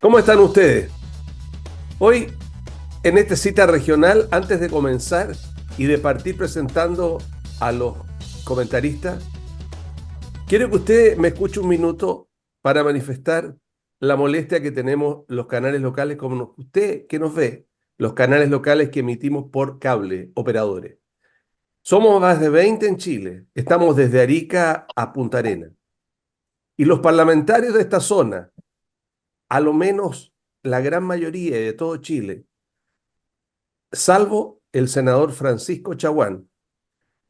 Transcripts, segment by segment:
¿Cómo están ustedes? Hoy, en esta cita regional, antes de comenzar y de partir presentando a los comentaristas, quiero que usted me escuche un minuto para manifestar la molestia que tenemos los canales locales, como usted que nos ve, los canales locales que emitimos por cable, operadores. Somos más de 20 en Chile, estamos desde Arica a Punta Arenas. Y los parlamentarios de esta zona, a lo menos la gran mayoría de todo Chile, salvo el senador Francisco Chaguán,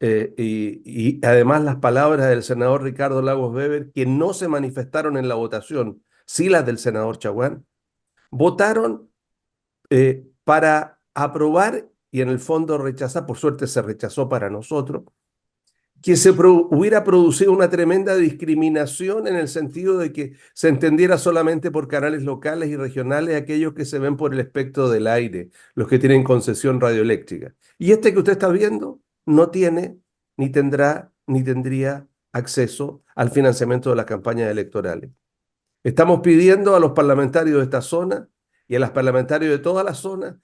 y además las palabras del senador Ricardo Lagos Weber, que no se manifestaron en la votación, sí las del senador Chaguán, votaron para aprobar y en el fondo rechazar, por suerte se rechazó para nosotros, que hubiera producido una tremenda discriminación en el sentido de que se entendiera solamente por canales locales y regionales aquellos que se ven por el espectro del aire, los que tienen concesión radioeléctrica. Y este que usted está viendo no tiene, ni tendrá, ni tendría acceso al financiamiento de las campañas electorales. Estamos pidiendo a los parlamentarios de esta zona y a los parlamentarios de toda la zona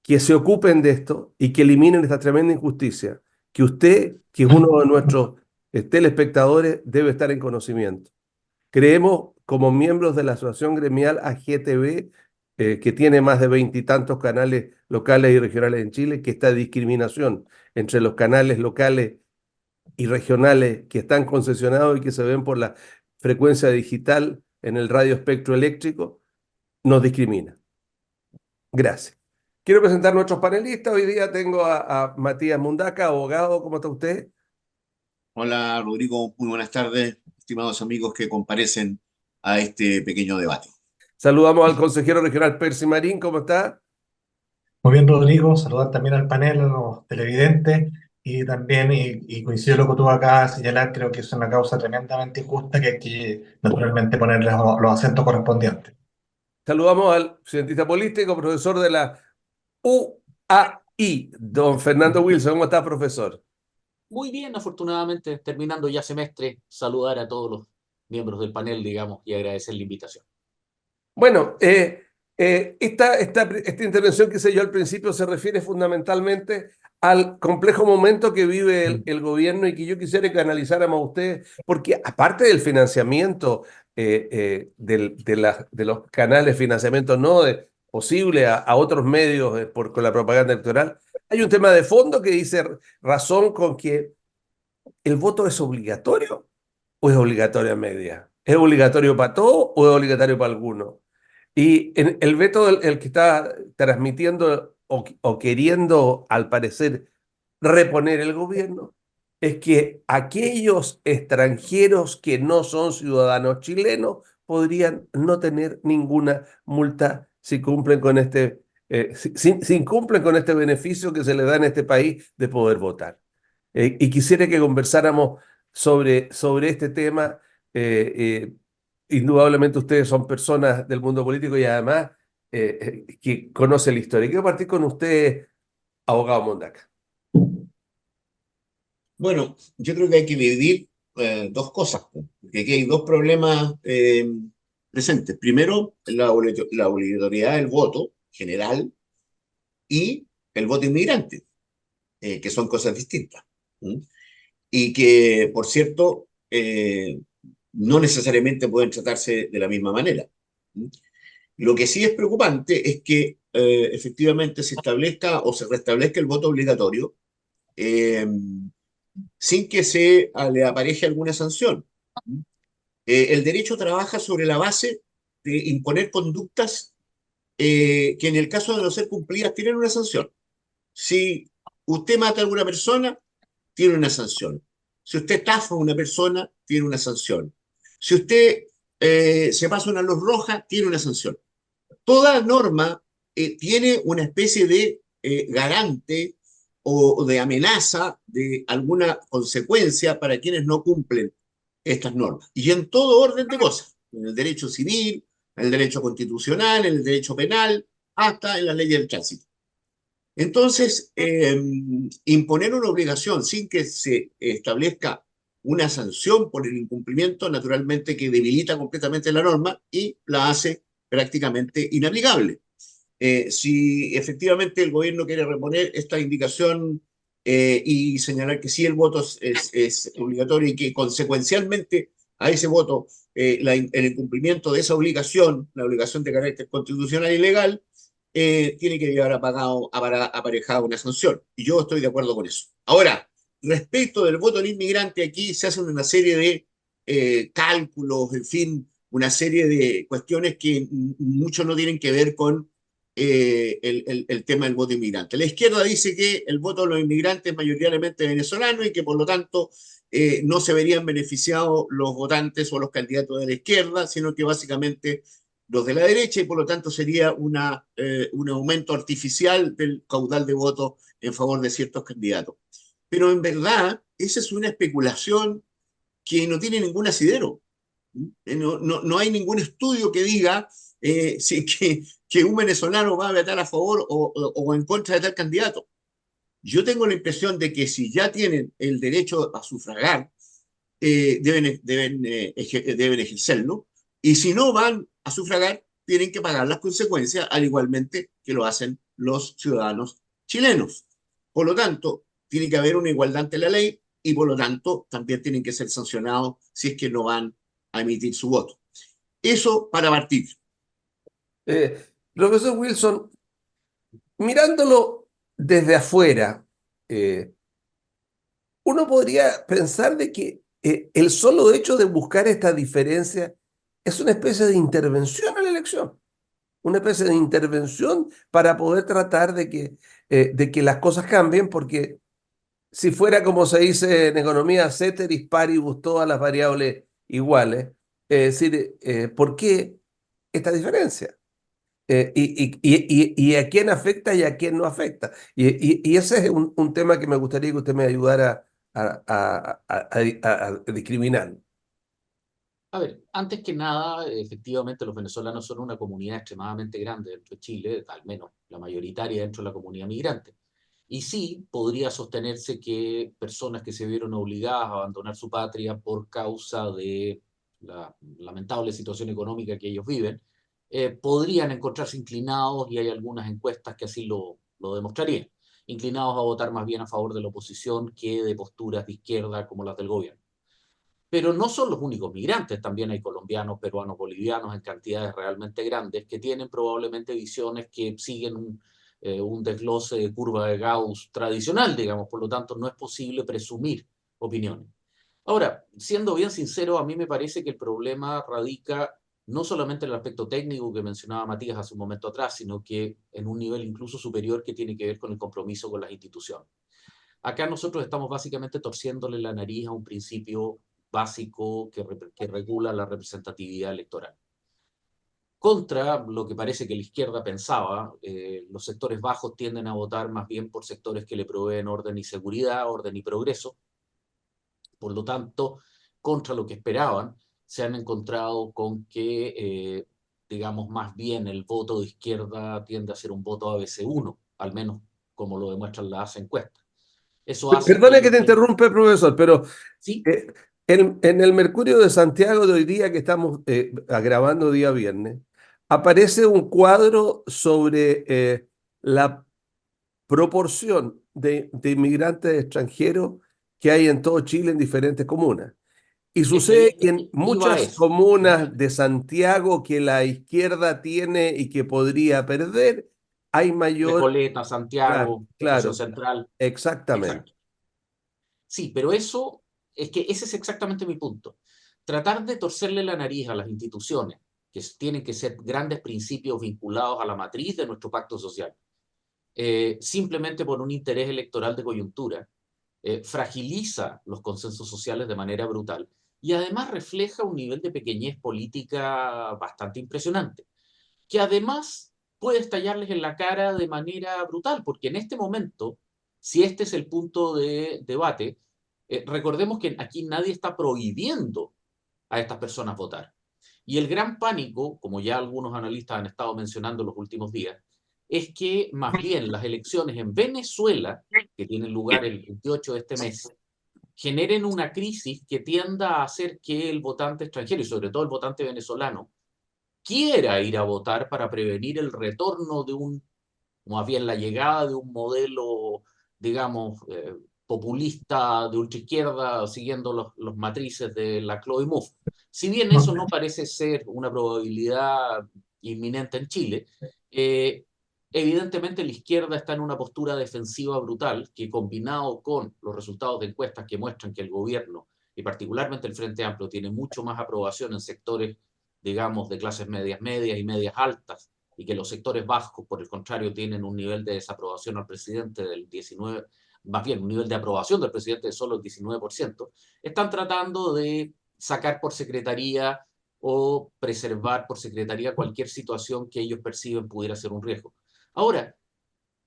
que se ocupen de esto y que eliminen esta tremenda injusticia, que usted, que es uno de nuestros telespectadores, debe estar en conocimiento. Creemos, como miembros de la Asociación Gremial AGTB, que tiene más de 20 y tantos canales locales y regionales en Chile, que esta discriminación entre los canales locales y regionales que están concesionados y que se ven por la frecuencia digital en el radio espectro eléctrico, nos discrimina. Gracias. Quiero presentar a nuestros panelistas. Hoy día tengo a Matías Mundaca, abogado. ¿Cómo está usted? Hola Rodrigo, muy buenas tardes, estimados amigos que comparecen a este pequeño debate. Saludamos al consejero regional Percy Marín. ¿Cómo está? Muy bien, Rodrigo, saludar también al panel, a los televidentes y también, y coincido lo que tú acabas de señalar, creo que es una causa tremendamente injusta que hay que naturalmente ponerle los acentos correspondientes. Saludamos al cientista político, profesor de la UAI, don Fernando Wilson. ¿Cómo está, profesor? Muy bien, afortunadamente, terminando ya semestre, saludar a todos los miembros del panel, digamos, y agradecer la invitación. Bueno, esta intervención que hice yo al principio se refiere fundamentalmente al complejo momento que vive el gobierno y que yo quisiera que analizáramos ustedes, porque aparte del financiamiento de los canales de financiamiento no posible a otros medios con la propaganda electoral, hay un tema de fondo que dice razón con que el voto es obligatorio o es obligatorio a media. ¿Es obligatorio para todos o es obligatorio para algunos? Y el veto el que está transmitiendo o queriendo, al parecer, reponer el gobierno, es que aquellos extranjeros que no son ciudadanos chilenos podrían no tener ninguna multa si cumplen con si incumplen con este beneficio que se le da en este país de poder votar. Y quisiera que conversáramos sobre este tema. eh, Indudablemente ustedes son personas del mundo político y además que conocen la historia. Quiero partir con usted, abogado Mondaca. Bueno, yo creo que hay que dividir dos cosas, porque aquí hay dos problemas presentes. Primero, la obligatoriedad del voto general y el voto inmigrante, que son cosas distintas. ¿Mm? Y que, por cierto, no necesariamente pueden tratarse de la misma manera. ¿Mm? Lo que sí es preocupante es que efectivamente se establezca o se restablezca el voto obligatorio eh, sin que le apareje alguna sanción. El derecho trabaja sobre la base de imponer conductas que en el caso de no ser cumplidas tienen una sanción. Si usted mata a alguna persona, tiene una sanción. Si usted estafa a una persona, tiene una sanción. Si usted se pasa una luz roja, tiene una sanción. Toda norma tiene una especie de garante o de amenaza de alguna consecuencia para quienes no cumplen estas normas. Y en todo orden de cosas, en el derecho civil, en el derecho constitucional, en el derecho penal, hasta en las leyes del tránsito. Entonces, imponer una obligación sin que se establezca una sanción por el incumplimiento, naturalmente que debilita completamente la norma y la hace prácticamente inaplicable. Si efectivamente el gobierno quiere reponer esta indicación y señalar que sí el voto es obligatorio y que consecuencialmente a ese voto el incumplimiento de esa obligación, la obligación de carácter constitucional y legal, tiene que llevar aparejada una sanción. Y yo estoy de acuerdo con eso. Ahora, respecto del voto del inmigrante, aquí se hacen una serie de cálculos, en fin, una serie de cuestiones que mucho no tienen que ver con el tema del voto inmigrante. La izquierda dice que el voto de los inmigrantes es mayoritariamente venezolano y que por lo tanto no se verían beneficiados los votantes o los candidatos de la izquierda, sino que básicamente los de la derecha y por lo tanto sería un aumento artificial del caudal de votos en favor de ciertos candidatos. Pero en verdad, esa es una especulación que no tiene ningún asidero. No hay ningún estudio que diga que un venezolano va a votar a favor o en contra de tal candidato. Yo tengo la impresión de que si ya tienen el derecho a sufragar, deben ejercerlo, y si no van a sufragar, tienen que pagar las consecuencias, al igualmente que lo hacen los ciudadanos chilenos. Por lo tanto, tiene que haber una igualdad ante la ley y por lo tanto también tienen que ser sancionados si es que no van a emitir su voto. Eso para partir. Profesor Wilson, mirándolo desde afuera, eh, uno podría pensar de que el solo hecho de buscar esta diferencia es una especie de intervención a la elección, una especie de intervención para poder tratar de que las cosas cambien, porque si fuera como se dice en economía, ceteris paribus, todas las variables iguales, es decir, ¿por qué esta diferencia? Y a quién afecta y a quién no afecta. Y ese es un tema que me gustaría que usted me ayudara a discriminar. A ver, antes que nada, efectivamente los venezolanos son una comunidad extremadamente grande dentro de Chile, al menos la mayoritaria dentro de la comunidad migrante. Y sí, podría sostenerse que personas que se vieron obligadas a abandonar su patria por causa de la lamentable situación económica que ellos viven, podrían encontrarse inclinados, y hay algunas encuestas que así lo demostrarían, inclinados a votar más bien a favor de la oposición que de posturas de izquierda como las del gobierno. Pero no son los únicos migrantes, también hay colombianos, peruanos, bolivianos en cantidades realmente grandes que tienen probablemente visiones que siguen un desglose de curva de Gauss tradicional, digamos, por lo tanto no es posible presumir opiniones. Ahora, siendo bien sincero, a mí me parece que el problema radica no solamente en el aspecto técnico que mencionaba Matías hace un momento atrás, sino que en un nivel incluso superior que tiene que ver con el compromiso con las instituciones. Acá nosotros estamos básicamente torciéndole la nariz a un principio básico que regula la representatividad electoral. Contra lo que parece que la izquierda pensaba, los sectores bajos tienden a votar más bien por sectores que le proveen orden y seguridad, orden y progreso. Por lo tanto, contra lo que esperaban, se han encontrado con que, digamos, más bien el voto de izquierda tiende a ser un voto ABC1, al menos como lo demuestran las encuestas. Eso hace que Perdone que ellos te tengan... interrumpe, profesor, pero Sí, en el Mercurio de Santiago de hoy día que estamos grabando día viernes, aparece un cuadro sobre la proporción de inmigrantes extranjeros que hay en todo Chile en diferentes comunas. Y sucede que es en que iba a muchas eso. comunas de Santiago que la izquierda tiene y que podría perder, hay mayor... Recoleta, Claro, Santiago, Estación claro, Central. exactamente. Exacto. Sí, pero eso es que ese es exactamente mi punto. Tratar de torcerle la nariz a las instituciones, que tienen que ser grandes principios vinculados a la matriz de nuestro pacto social, simplemente por un interés electoral de coyuntura, fragiliza los consensos sociales de manera brutal y además refleja un nivel de pequeñez política bastante impresionante, que además puede estallarles en la cara de manera brutal, porque en este momento, si este es el punto de debate, recordemos que aquí nadie está prohibiendo a estas personas votar. Y el gran pánico, como ya algunos analistas han estado mencionando en los últimos días, es que más bien las elecciones en Venezuela, que tienen lugar el 28 de este mes, generen una crisis que tienda a hacer que el votante extranjero, y sobre todo el votante venezolano, quiera ir a votar para prevenir el retorno de un, más bien la llegada de un modelo, digamos, populista de ultraizquierda, siguiendo los matrices de la Chloe Mouffe. Si bien eso no parece ser una probabilidad inminente en Chile, evidentemente la izquierda está en una postura defensiva brutal que, combinado con los resultados de encuestas que muestran que el gobierno, y particularmente el Frente Amplio, tiene mucho más aprobación en sectores, digamos, de clases medias y medias altas, y que los sectores bajos, por el contrario, tienen un nivel de desaprobación al presidente del 19%, más bien un nivel de aprobación del presidente de solo el 19%, están tratando de sacar por secretaría o preservar por secretaría cualquier situación que ellos perciben pudiera ser un riesgo. Ahora,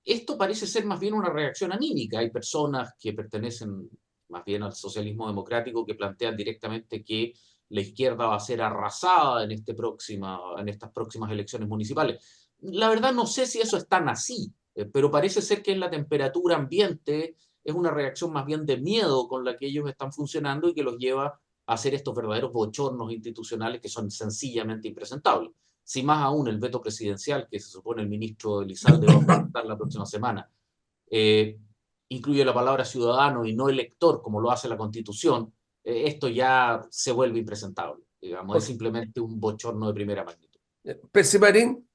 esto parece ser más bien una reacción anímica. Hay personas que pertenecen más bien al socialismo democrático que plantean directamente que la izquierda va a ser arrasada en estas próximas elecciones municipales. La verdad no sé si eso es tan así, pero parece ser que en la temperatura ambiente es una reacción más bien de miedo con la que ellos están funcionando y que los lleva a hacer estos verdaderos bochornos institucionales que son sencillamente impresentables. Si más aún el veto presidencial, que se supone el ministro Elizalde va a presentar la próxima semana, eh, incluye la palabra ciudadano y no elector, como lo hace la Constitución, esto ya se vuelve impresentable. Digamos, es simplemente un bochorno de primera magnitud. Percy Marín,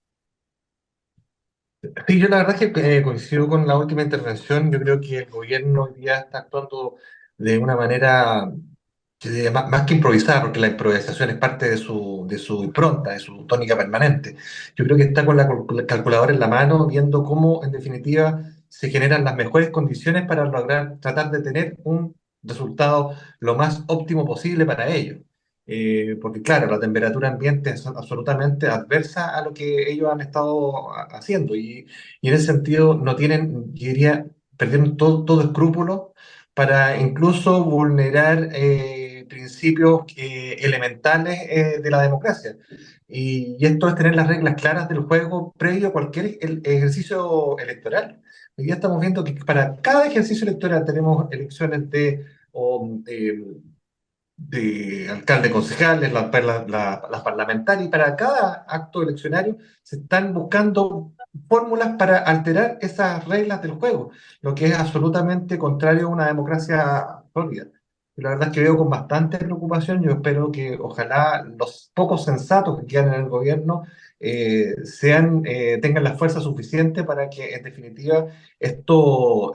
Sí, yo la verdad es que coincido con la última intervención. Yo creo que el gobierno hoy día está actuando de una manera más que improvisada, porque la improvisación es parte de su impronta, de su tónica permanente. Yo creo que está con la calculadora en la mano, viendo cómo, en definitiva, se generan las mejores condiciones para lograr tratar de tener un resultado lo más óptimo posible para ellos. Porque claro, la temperatura ambiente es absolutamente adversa a lo que ellos han estado haciendo y en ese sentido no tienen, yo diría, perdieron todo escrúpulo para incluso vulnerar principios elementales de la democracia. Y esto es tener las reglas claras del juego previo a cualquier ejercicio electoral. Hoy día estamos viendo que para cada ejercicio electoral tenemos elecciones de alcalde, concejales, las parlamentarias, y para cada acto eleccionario se están buscando fórmulas para alterar esas reglas del juego, lo que es absolutamente contrario a una democracia sólida. Y la verdad es que veo con bastante preocupación. Yo espero que ojalá los pocos sensatos que quedan en el gobierno tengan la fuerza suficiente para que en definitiva esto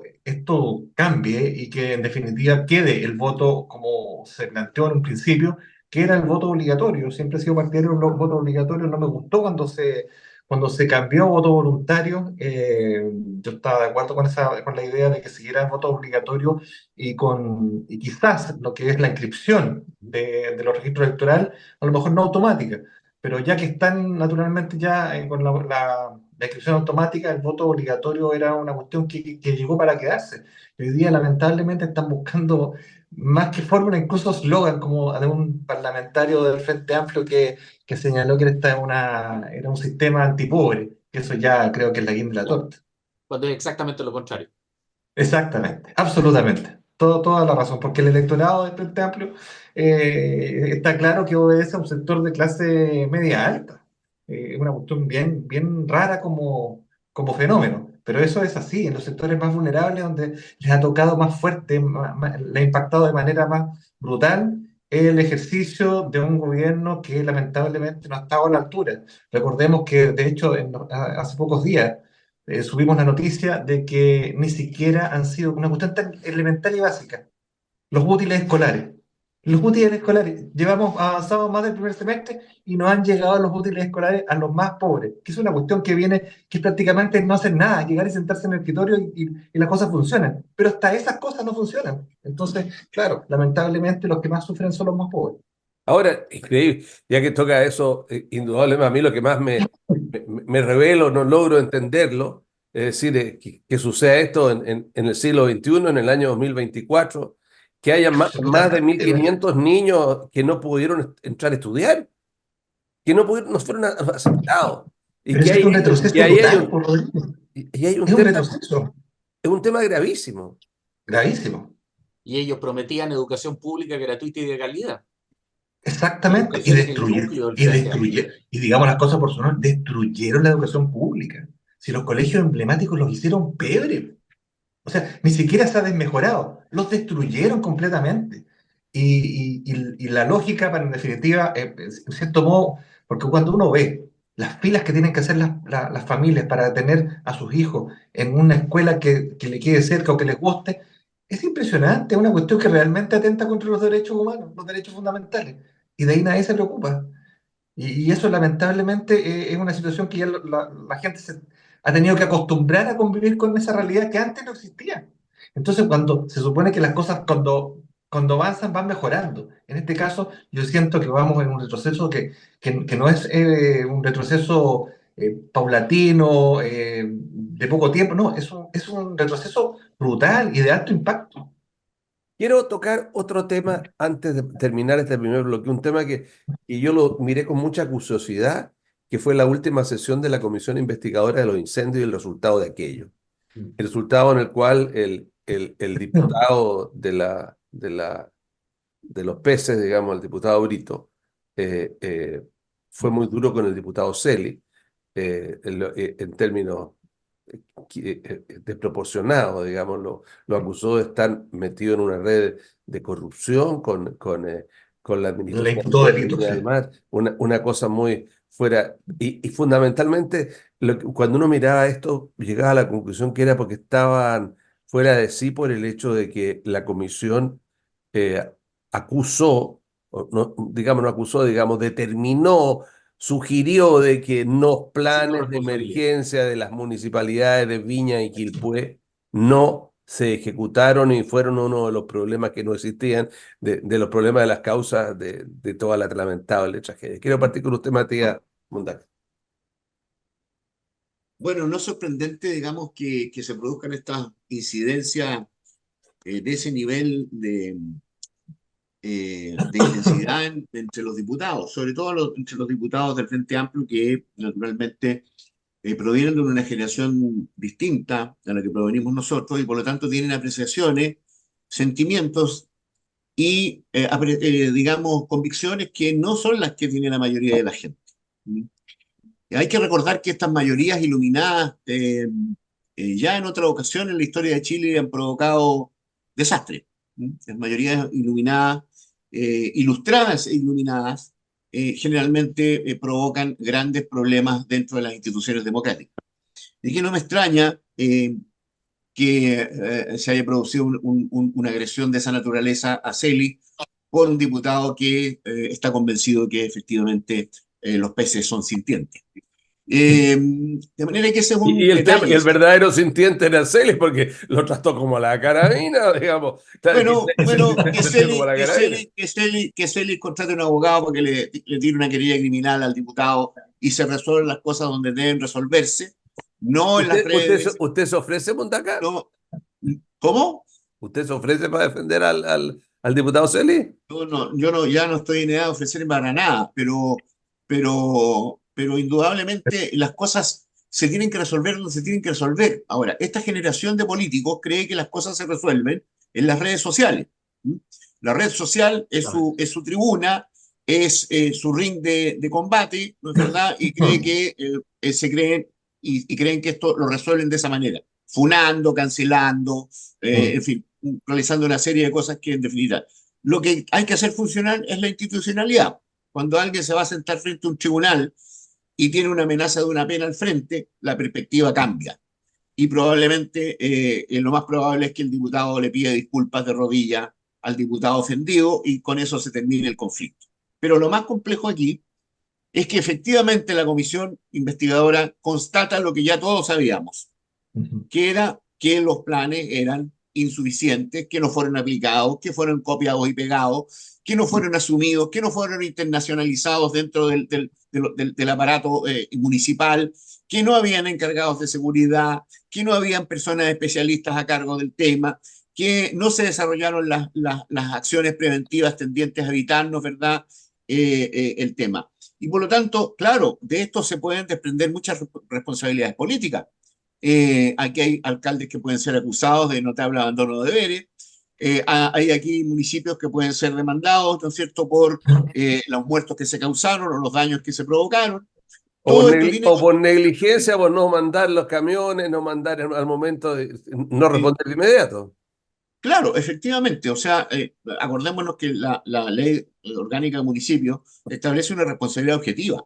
cambie y que en definitiva quede el voto como se planteó en un principio, que era el voto obligatorio. Siempre he sido partidario del voto obligatorio, no me gustó cuando se cambió a voto voluntario. Yo estaba de acuerdo con la idea de que siguiera el voto obligatorio y quizás lo que es la inscripción de los registros electorales, a lo mejor no automática, pero ya que están naturalmente ya con la inscripción automática, el voto obligatorio era una cuestión que llegó para quedarse. Hoy día, lamentablemente, están buscando más que fórmula, incluso eslogan, como de un parlamentario del Frente Amplio que señaló que era un sistema antipobre, que eso ya creo que es la guinda de la torta. Cuando es exactamente lo contrario. Exactamente, absolutamente. Toda la razón, porque el electorado del Frente Amplio está claro que obedece a un sector de clase media alta. Es una cuestión bien rara como fenómeno, pero eso es así, en los sectores más vulnerables, donde les ha tocado más fuerte, le ha impactado de manera más brutal el ejercicio de un gobierno que lamentablemente no ha estado a la altura. Recordemos que, de hecho, hace pocos días, subimos la noticia de que ni siquiera han sido una cuestión tan elemental y básica, los útiles escolares. Los útiles escolares, llevamos avanzado más del primer semestre y no han llegado los útiles escolares a los más pobres, que es una cuestión que prácticamente no hacer nada, llegar y sentarse en el escritorio y las cosas funcionan, pero hasta esas cosas no funcionan. Entonces, claro, lamentablemente los que más sufren son los más pobres. ahora, increíble, ya que toca eso, indudablemente a mí lo que más me revelo, no logro entenderlo, es decir, que suceda esto en el siglo XXI, en el año 2024, que haya más de Absolutamente. 1.500 niños que no pudieron entrar a estudiar, que no fueron aceptados, y Pero que eso es un y retroceso ahí hay brutal, por Rodrigo. y hay Es un retroceso es un tema gravísimo. gravísimo. Y ellos prometían educación pública gratuita y de calidad. Exactamente, educación es el núcleo del planteamiento. y digamos las cosas por su nombre, destruyeron la educación pública. Si los colegios emblemáticos los hicieron pebre, o sea, ni siquiera se ha desmejorado, los destruyeron completamente. Y la lógica, para, en definitiva, en cierto modo, porque cuando uno ve las filas que tienen que hacer las familias para tener a sus hijos en una escuela que le quede cerca o que les guste, es impresionante, es una cuestión que realmente atenta contra los derechos humanos, los derechos fundamentales. Y de ahí nadie se preocupa. Y eso lamentablemente es una situación que ya la gente se ha tenido que acostumbrar a convivir con esa realidad que antes no existía. Entonces, cuando se supone que las cosas cuando avanzan van mejorando. En este caso, yo siento que vamos en un retroceso que no es un retroceso paulatino, de poco tiempo, no, es un retroceso brutal y de alto impacto. Quiero tocar otro tema antes de terminar este primer bloque, un tema que yo lo miré con mucha curiosidad, que fue la última sesión de la Comisión Investigadora de los Incendios y el resultado de aquello. Mm. El resultado en el cual el diputado de los peces, digamos, el diputado Brito, eh, eh, fue muy duro con el diputado Celi, en términos desproporcionados, digamos, lo acusó de estar metido en una red de corrupción con la Le administración imputó de delitos, Viña sí. del Mar, una cosa muy fuera, y fundamentalmente cuando uno miraba esto, llegaba a la conclusión que era porque estaban fuera de sí por el hecho de que la comisión eh, acusó, o no, digamos, no acusó, digamos, determinó, sugirió de que los Asigno planes de responsabilidad. emergencia de las municipalidades de Viña y Quilpué no se ejecutaron y fueron uno de los problemas que no existían, de los problemas de las causas de toda la lamentable tragedia. Quiero partir con usted, Matías Mundaca. Bueno, no es sorprendente, digamos, que se produzcan estas incidencias de ese nivel de intensidad entre los diputados, sobre todo entre los diputados del Frente Amplio que naturalmente provienen de una generación distinta a la que provenimos nosotros y por lo tanto tienen apreciaciones, sentimientos y, digamos, convicciones que no son las que tiene la mayoría de la gente. ¿Mm? Hay que recordar que estas mayorías iluminadas ya en otra ocasión en la historia de Chile han provocado desastres. Las mayorías iluminadas, ilustradas e iluminadas, generalmente provocan grandes problemas dentro de las instituciones democráticas. Y que no me extraña que se haya producido una agresión de esa naturaleza a Celi por un diputado que está convencido que efectivamente los peces son sintientes. De manera que ese es un Y detalle. el verdadero sintiente era Celis, porque lo trató como la carabina, digamos. Bueno, Se sintió como la carabina. Que Celis contrate un abogado para que le tire una querella criminal al diputado y se resuelvan las cosas donde deben resolverse, no en las redes, ¿Usted se ofrece, Mundaca? no. ¿Cómo? ¿Usted se ofrece para defender al diputado Celis? Yo no, ya no estoy en edad de ofrecerme para nada, pero indudablemente las cosas se tienen que resolver donde se tienen que resolver. Ahora, esta generación de políticos cree que las cosas se resuelven en las redes sociales. ¿Mm? La red social es su tribuna, es su ring de combate, ¿no es verdad? Y cree que se creen y creen que esto lo resuelven de esa manera, funando, cancelando, en fin, realizando una serie de cosas que en definitiva lo que hay que hacer funcionar es la institucionalidad. Cuando alguien se va a sentar frente a un tribunal y tiene una amenaza de una pena al frente, la perspectiva cambia. Y probablemente, lo más probable es que el diputado le pida disculpas de rodillas al diputado ofendido y con eso se termine el conflicto. Pero lo más complejo aquí es que efectivamente la comisión investigadora constata lo que ya todos sabíamos, que era que los planes eran insuficientes, que no fueron aplicados, que fueron copiados y pegados, que no fueron asumidos, que no fueron internacionalizados dentro del aparato municipal, que no habían encargados de seguridad, que no habían personas especialistas a cargo del tema, que no se desarrollaron las acciones preventivas tendientes a evitarnos, ¿verdad? El tema. Y por lo tanto, claro, de esto se pueden desprender muchas responsabilidades políticas. Aquí hay alcaldes que pueden ser acusados de notable abandono de deberes, Hay aquí municipios que pueden ser demandados, ¿no es cierto?, por los muertos que se causaron o los daños que se provocaron. Todo esto tiene, O por negligencia, por no mandar los camiones, no mandar al momento, no responder de inmediato. claro, efectivamente, o sea, acordémonos que la ley orgánica del municipio establece una responsabilidad objetiva.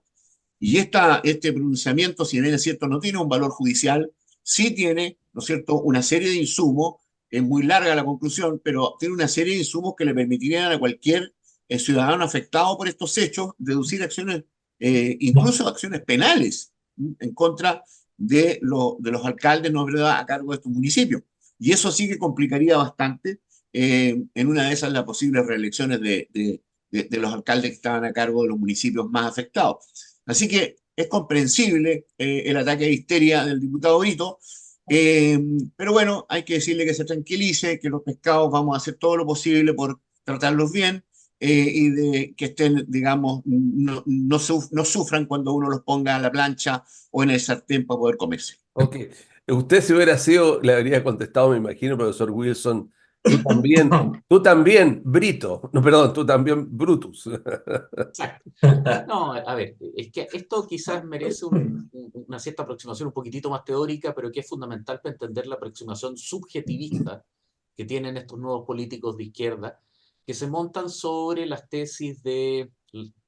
Y este pronunciamiento, si bien es cierto, no tiene un valor judicial, sí tiene, ¿no es cierto?, una serie de insumos. Es muy larga la conclusión, pero tiene una serie de insumos que le permitirían a cualquier ciudadano afectado por estos hechos deducir acciones, incluso acciones penales, en contra de los alcaldes, ¿no es verdad?, a cargo de estos municipios. Y eso sí que complicaría bastante, en una de esas, las posibles reelecciones de los alcaldes que estaban a cargo de los municipios más afectados. Así que es comprensible el ataque de histeria del diputado Brito, pero bueno, hay que decirle que se tranquilice, que los pescados vamos a hacer todo lo posible por tratarlos bien, y de que estén, digamos, no sufran cuando uno los ponga a la plancha o en el sartén para poder comerse. Ok. Usted si hubiera sido, le habría contestado, me imagino, profesor Wilson, tú también, Brito, no, perdón, tú también, Brutus. Exacto. No, a ver, es que esto quizás merece una cierta aproximación un poquitito más teórica, pero que es fundamental para entender la aproximación subjetivista que tienen estos nuevos políticos de izquierda, que se montan sobre las tesis de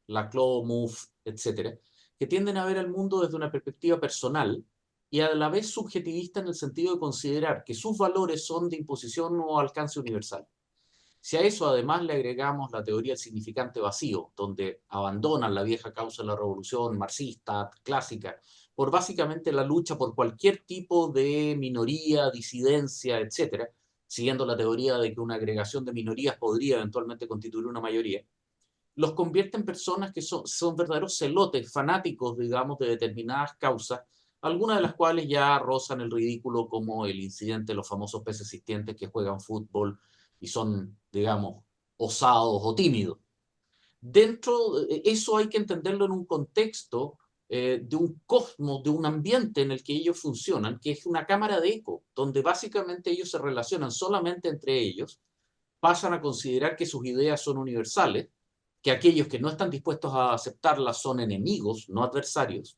Laclau, Mouffe, etcétera, que tienden a ver al mundo desde una perspectiva personal y a la vez subjetivista en el sentido de considerar que sus valores son de imposición o alcance universal. Si a eso además le agregamos la teoría del significante vacío, donde abandonan la vieja causa de la revolución marxista, clásica, por básicamente la lucha por cualquier tipo de minoría, disidencia, etcétera, siguiendo la teoría de que una agregación de minorías podría eventualmente constituir una mayoría, los convierte en personas que son verdaderos celotes, fanáticos, digamos, de determinadas causas, algunas de las cuales ya rozan el ridículo, como el incidente de los famosos peces existentes que juegan fútbol y son, digamos, osados o tímidos. Dentro de eso hay que entenderlo en un contexto de un cosmos, de un ambiente en el que ellos funcionan, que es una cámara de eco, donde básicamente ellos se relacionan solamente entre ellos, pasan a considerar que sus ideas son universales, que aquellos que no están dispuestos a aceptarlas son enemigos, no adversarios,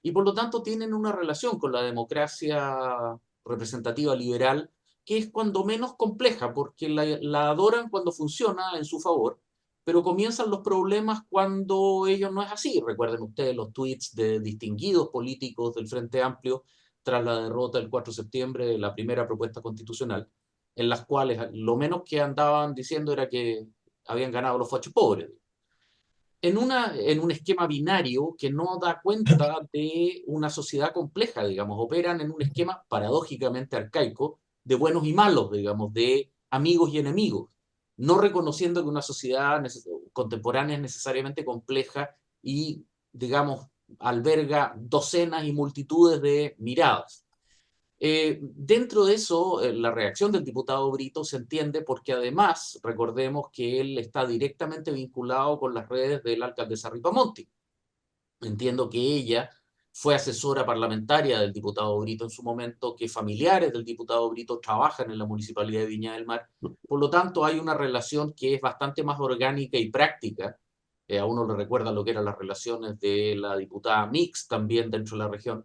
y por lo tanto tienen una relación con la democracia representativa liberal que es cuando menos compleja, porque la adoran cuando funciona en su favor, pero comienzan los problemas cuando ello no es así. Recuerden ustedes los tweets de distinguidos políticos del Frente Amplio tras la derrota del 4 de septiembre de la primera propuesta constitucional, en las cuales lo menos que andaban diciendo era que habían ganado los fachos pobres. En un esquema binario que no da cuenta de una sociedad compleja, digamos, operan en un esquema paradójicamente arcaico de buenos y malos, digamos, de amigos y enemigos, no reconociendo que una sociedad contemporánea es necesariamente compleja y, digamos, alberga docenas y multitudes de miradas. Dentro de eso, la reacción del diputado Brito se entiende porque además, recordemos que él está directamente vinculado con las redes de la alcaldesa Ripamonti. Entiendo que ella fue asesora parlamentaria del diputado Brito en su momento, que familiares del diputado Brito trabajan en la Municipalidad de Viña del Mar. Por lo tanto, hay una relación que es bastante más orgánica y práctica. A uno le recuerda lo que eran las relaciones de la diputada Mix también dentro de la región,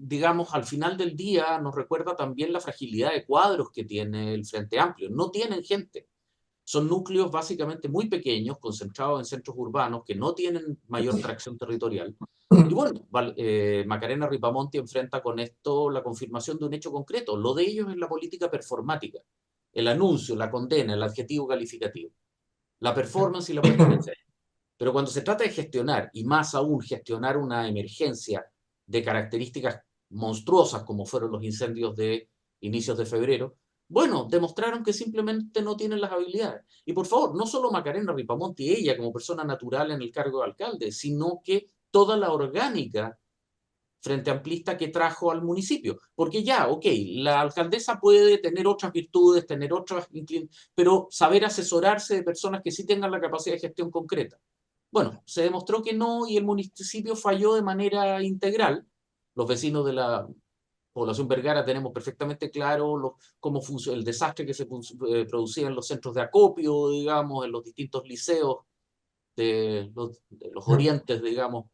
digamos, al final del día nos recuerda también la fragilidad de cuadros que tiene el Frente Amplio. No tienen gente. Son núcleos básicamente muy pequeños, concentrados en centros urbanos, que no tienen mayor tracción territorial. Y bueno, Macarena Ripamonti enfrenta con esto la confirmación de un hecho concreto. Lo de ellos es la política performática, el anuncio, la condena, el adjetivo calificativo, la performance y la puesta en escena. Pero cuando se trata de gestionar, y más aún gestionar una emergencia de características monstruosas como fueron los incendios de inicios de febrero, bueno, demostraron que simplemente no tienen las habilidades. Y por favor, no solo Macarena Ripamonti, ella como persona natural en el cargo de alcalde, sino que toda la orgánica frente amplista que trajo al municipio. Porque ya, ok, la alcaldesa puede tener otras virtudes, tener otras, pero saber asesorarse de personas que sí tengan la capacidad de gestión concreta. Bueno, se demostró que no y el municipio falló de manera integral. Los vecinos de la Población Vergara tenemos perfectamente claro cómo funciona el desastre que se producía en los centros de acopio, digamos, en los distintos liceos de los orientes, digamos,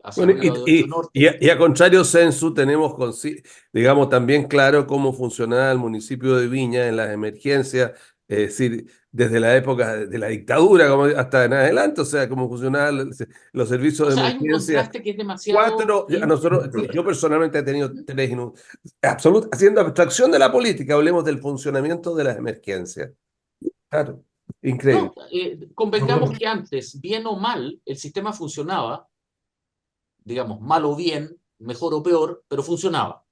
hacia Bueno, arriba de 8 Norte. y a contrario, Sensu, tenemos, digamos, también claro cómo funcionaba el municipio de Viña en las emergencias, es decir, desde la época de la dictadura como hasta en adelante, o sea, cómo funcionaban los servicios O de sea, hay un emergencia. contraste que es demasiado Yo personalmente he tenido tres, haciendo abstracción de la política, hablemos del funcionamiento de las emergencias. Claro, increíble. No, convengamos que antes, bien o mal, el sistema funcionaba, digamos, mal o bien, mejor o peor, pero funcionaba.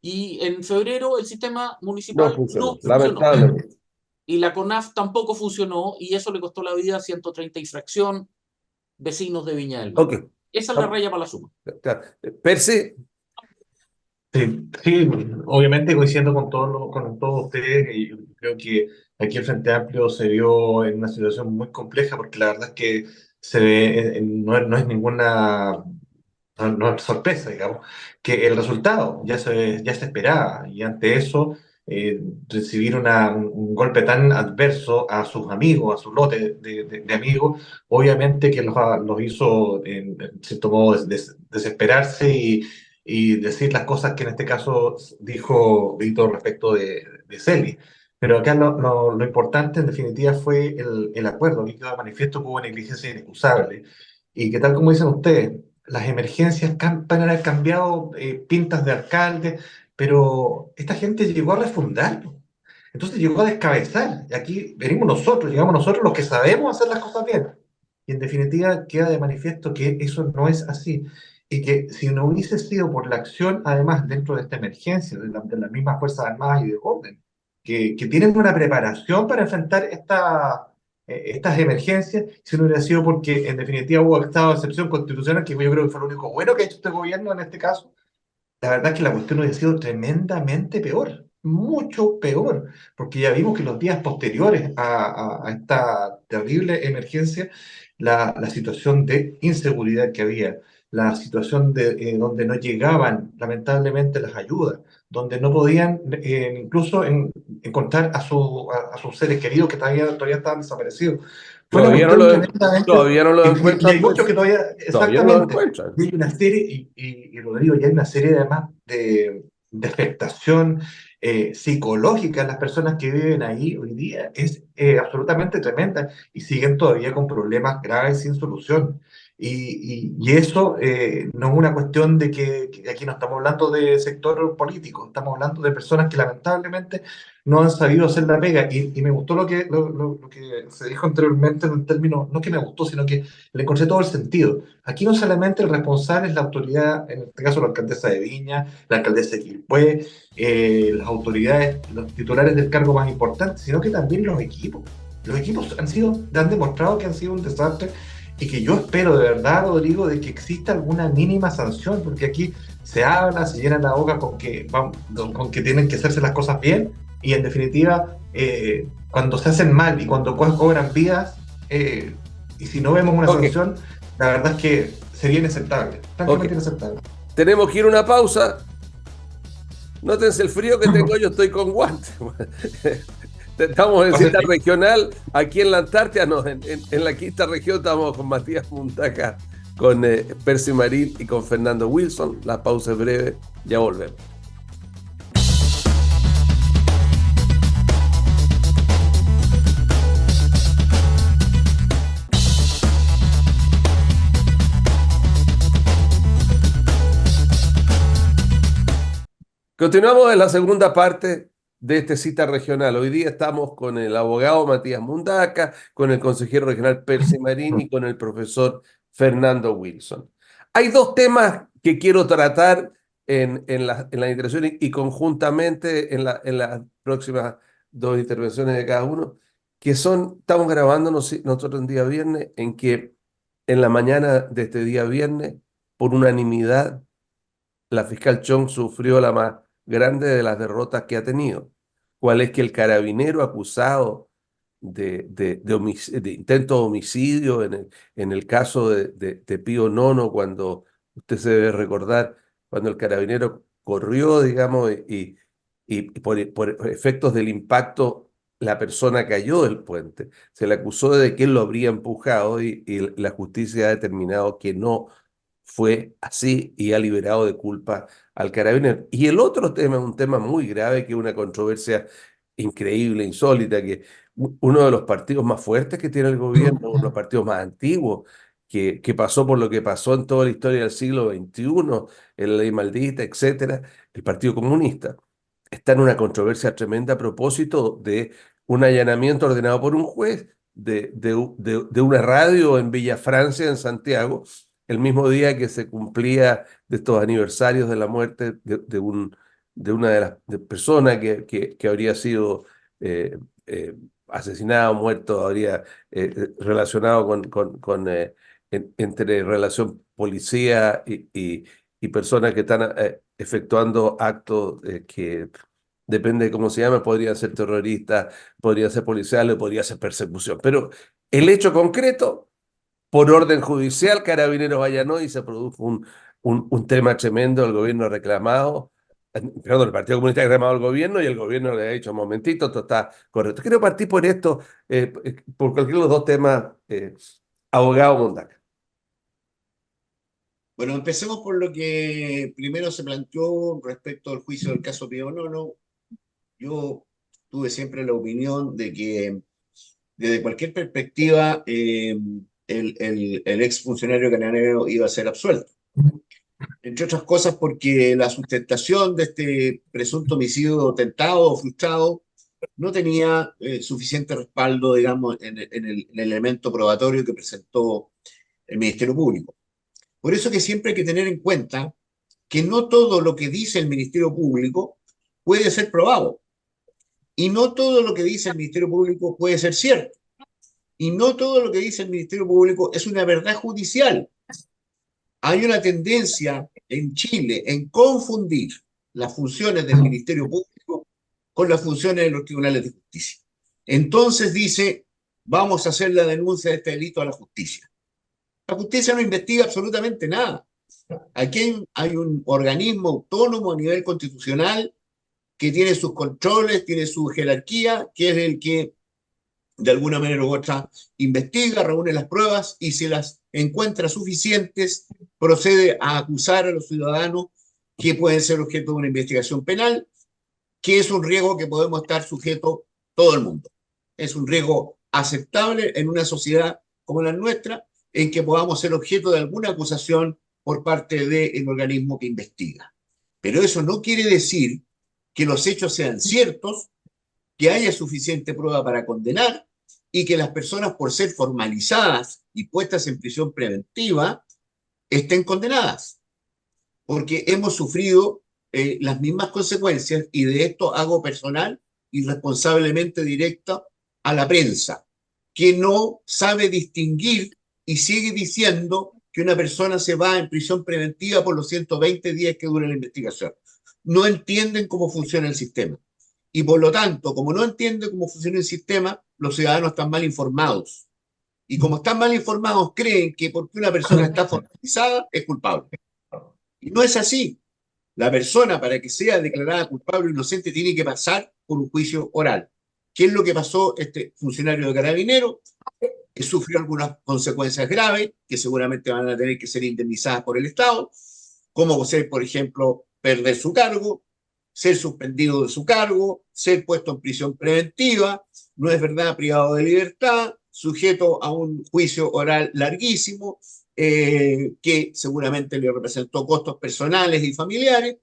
Y en febrero el sistema No municipal funcionó, no funcionó. lamentablemente. Y la CONAF tampoco funcionó y eso le costó la vida a 130 y fracción vecinos de Viña del Mar. Ok. Esa es la raya para la suma. Claro. Percy, Sí, sí, obviamente coincidiendo con todos ustedes, y creo que aquí el Frente Amplio se vio en una situación muy compleja porque la verdad es que se ve, no es ninguna no es sorpresa, digamos, que el resultado ya se esperaba y ante eso recibir un golpe tan adverso a sus amigos, a su lote de amigos, obviamente que los hizo en cierto modo desesperarse y decir las cosas que en este caso dijo Víctor respecto de Celi. Pero acá lo importante en definitiva fue el acuerdo, que quedó de manifiesto que hubo negligencia inexcusable y que tal como dicen ustedes, las emergencias pueden haber cambiado pintas de alcalde, pero esta gente llegó a refundar, ¿no? Entonces llegó a descabezar. Y aquí venimos nosotros, llegamos nosotros los que sabemos hacer las cosas bien. Y en definitiva queda de manifiesto que eso no es así. Y que si no hubiese sido por la acción, además, dentro de esta emergencia, de las mismas Fuerzas Armadas y de orden, que tienen una preparación para enfrentar estas emergencias, si no hubiera sido porque en definitiva hubo estado de excepción constitucional, que yo creo que fue lo único bueno que ha hecho este gobierno en este caso, la verdad es que la cuestión hubiera sido tremendamente peor, mucho peor, porque ya vimos que los días posteriores a esta terrible emergencia, la situación de inseguridad que había, la situación donde no llegaban lamentablemente las ayudas, donde no podían incluso encontrar a sus seres queridos que todavía estaban desaparecidos. Fue una todavía no cuestión tremendamente... todavía no lo Y hay encuentran, muchos pues, que todavía, todavía no lo exactamente, encuentran. y hay una serie, y Rodrigo, ya hay una serie además de afectación psicológica en las personas que viven ahí hoy día, es absolutamente tremenda y siguen todavía con problemas graves sin solución. Y eso no es una cuestión de que aquí no estamos hablando de sector político, estamos hablando de personas que lamentablemente no han sabido hacer la pega. Y me gustó lo que se dijo anteriormente en el término, no que me gustó, sino que le encontré todo el sentido. Aquí no solamente el responsable es la autoridad, en este caso la alcaldesa de Viña, la alcaldesa de Quilpué, las autoridades, los titulares del cargo más importante, sino que también los equipos. Los equipos han demostrado que han sido un desastre y que yo espero de verdad, Rodrigo, de que exista alguna mínima sanción, porque aquí se habla, se llena la boca con que tienen que hacerse las cosas bien y en definitiva, cuando se hacen mal y cuando cobran vidas, y si no vemos una sanción, la verdad es que sería inaceptable, francamente inaceptable. Tenemos que ir a una pausa. Nótense el frío que tengo, yo estoy con guantes. Estamos en cita regional, aquí en la Antártida, no, en la quinta región estamos con Matías Muntaca, con Percy Marín y con Fernando Wilson. La pausa es breve, ya volvemos. Continuamos en la segunda parte de esta cita regional. Hoy día estamos con el abogado Matías Mundaca, con el consejero regional Percy Marín y con el profesor Fernando Wilson. Hay dos temas que quiero tratar en la intervención y conjuntamente en las próximas dos intervenciones de cada uno, que son, estamos grabando nosotros un día viernes, en que en la mañana de este día viernes, por unanimidad, la fiscal Chong sufrió la más grande de las derrotas que ha tenido. ¿Cuál es? Que el carabinero acusado de intento de homicidio en el caso de Pío Nono, cuando usted se debe recordar, cuando el carabinero corrió, digamos, y por efectos del impacto, la persona cayó del puente. Se le acusó de que él lo habría empujado y la justicia ha determinado que no fue así y ha liberado de culpa al carabinero. Y el otro tema es un tema muy grave, que es una controversia increíble, insólita, que uno de los partidos más fuertes que tiene el gobierno, uno de los partidos más antiguos, que pasó por lo que pasó en toda la historia del siglo XXI, en la ley maldita, etcétera, el Partido Comunista, está en una controversia tremenda a propósito de un allanamiento ordenado por un juez de una radio en Villa Francia, en Santiago, el mismo día que se cumplía de estos aniversarios de la muerte de una de las personas que habría sido eh, asesinada o muerto, habría relacionado entre relación policía y personas que están efectuando actos que depende de cómo se llama, podrían ser terroristas, podrían ser policiales, podría ser persecución. Pero el hecho concreto, por orden judicial, Carabineros allanó y se produjo un tema tremendo. El gobierno ha reclamado, perdón, el Partido Comunista ha reclamado al gobierno y el gobierno le ha dicho: un momentito, esto está correcto. Quiero partir por esto, por cualquiera de los dos temas, abogado Mondaca. Bueno, empecemos por lo que primero se planteó respecto al juicio del caso Pío Nono. Yo tuve siempre la opinión de que desde cualquier perspectiva el exfuncionario Cananeo iba a ser absuelto. Entre otras cosas porque la sustentación de este presunto homicidio tentado o frustrado no tenía suficiente respaldo, digamos, en el elemento probatorio que presentó el Ministerio Público. Por eso que siempre hay que tener en cuenta que no todo lo que dice el Ministerio Público puede ser probado. Y no todo lo que dice el Ministerio Público puede ser cierto. Y no todo lo que dice el Ministerio Público es una verdad judicial. Hay una tendencia en Chile en confundir las funciones del Ministerio Público con las funciones de los tribunales de justicia. Entonces dice: vamos a hacer la denuncia de este delito a la justicia. La justicia no investiga absolutamente nada. Aquí hay un organismo autónomo a nivel constitucional que tiene sus controles, tiene su jerarquía, que es el que de alguna manera u otra investiga, reúne las pruebas y si las encuentra suficientes, procede a acusar a los ciudadanos que pueden ser objeto de una investigación penal, que es un riesgo que podemos estar sujeto todo el mundo. Es un riesgo aceptable en una sociedad como la nuestra, en que podamos ser objeto de alguna acusación por parte del organismo que investiga. Pero eso no quiere decir que los hechos sean ciertos, que haya suficiente prueba para condenar y que las personas, por ser formalizadas y puestas en prisión preventiva, estén condenadas. Porque hemos sufrido las mismas consecuencias, y de esto hago personal y responsablemente directa a la prensa, que no sabe distinguir y sigue diciendo que una persona se va en prisión preventiva por los 120 días que dura la investigación. No entienden cómo funciona el sistema. Y por lo tanto, como no entienden cómo funciona el sistema, los ciudadanos están mal informados. Y como están mal informados, creen que porque una persona está formalizada es culpable. Y no es así. La persona, para que sea declarada culpable o inocente, tiene que pasar por un juicio oral. ¿Qué es lo que pasó este funcionario de Carabinero? Que sufrió algunas consecuencias graves, que seguramente van a tener que ser indemnizadas por el Estado, como ser, por ejemplo, perder su cargo, ser suspendido de su cargo, ser puesto en prisión preventiva, no es verdad, privado de libertad, sujeto a un juicio oral larguísimo, que seguramente le representó costos personales y familiares,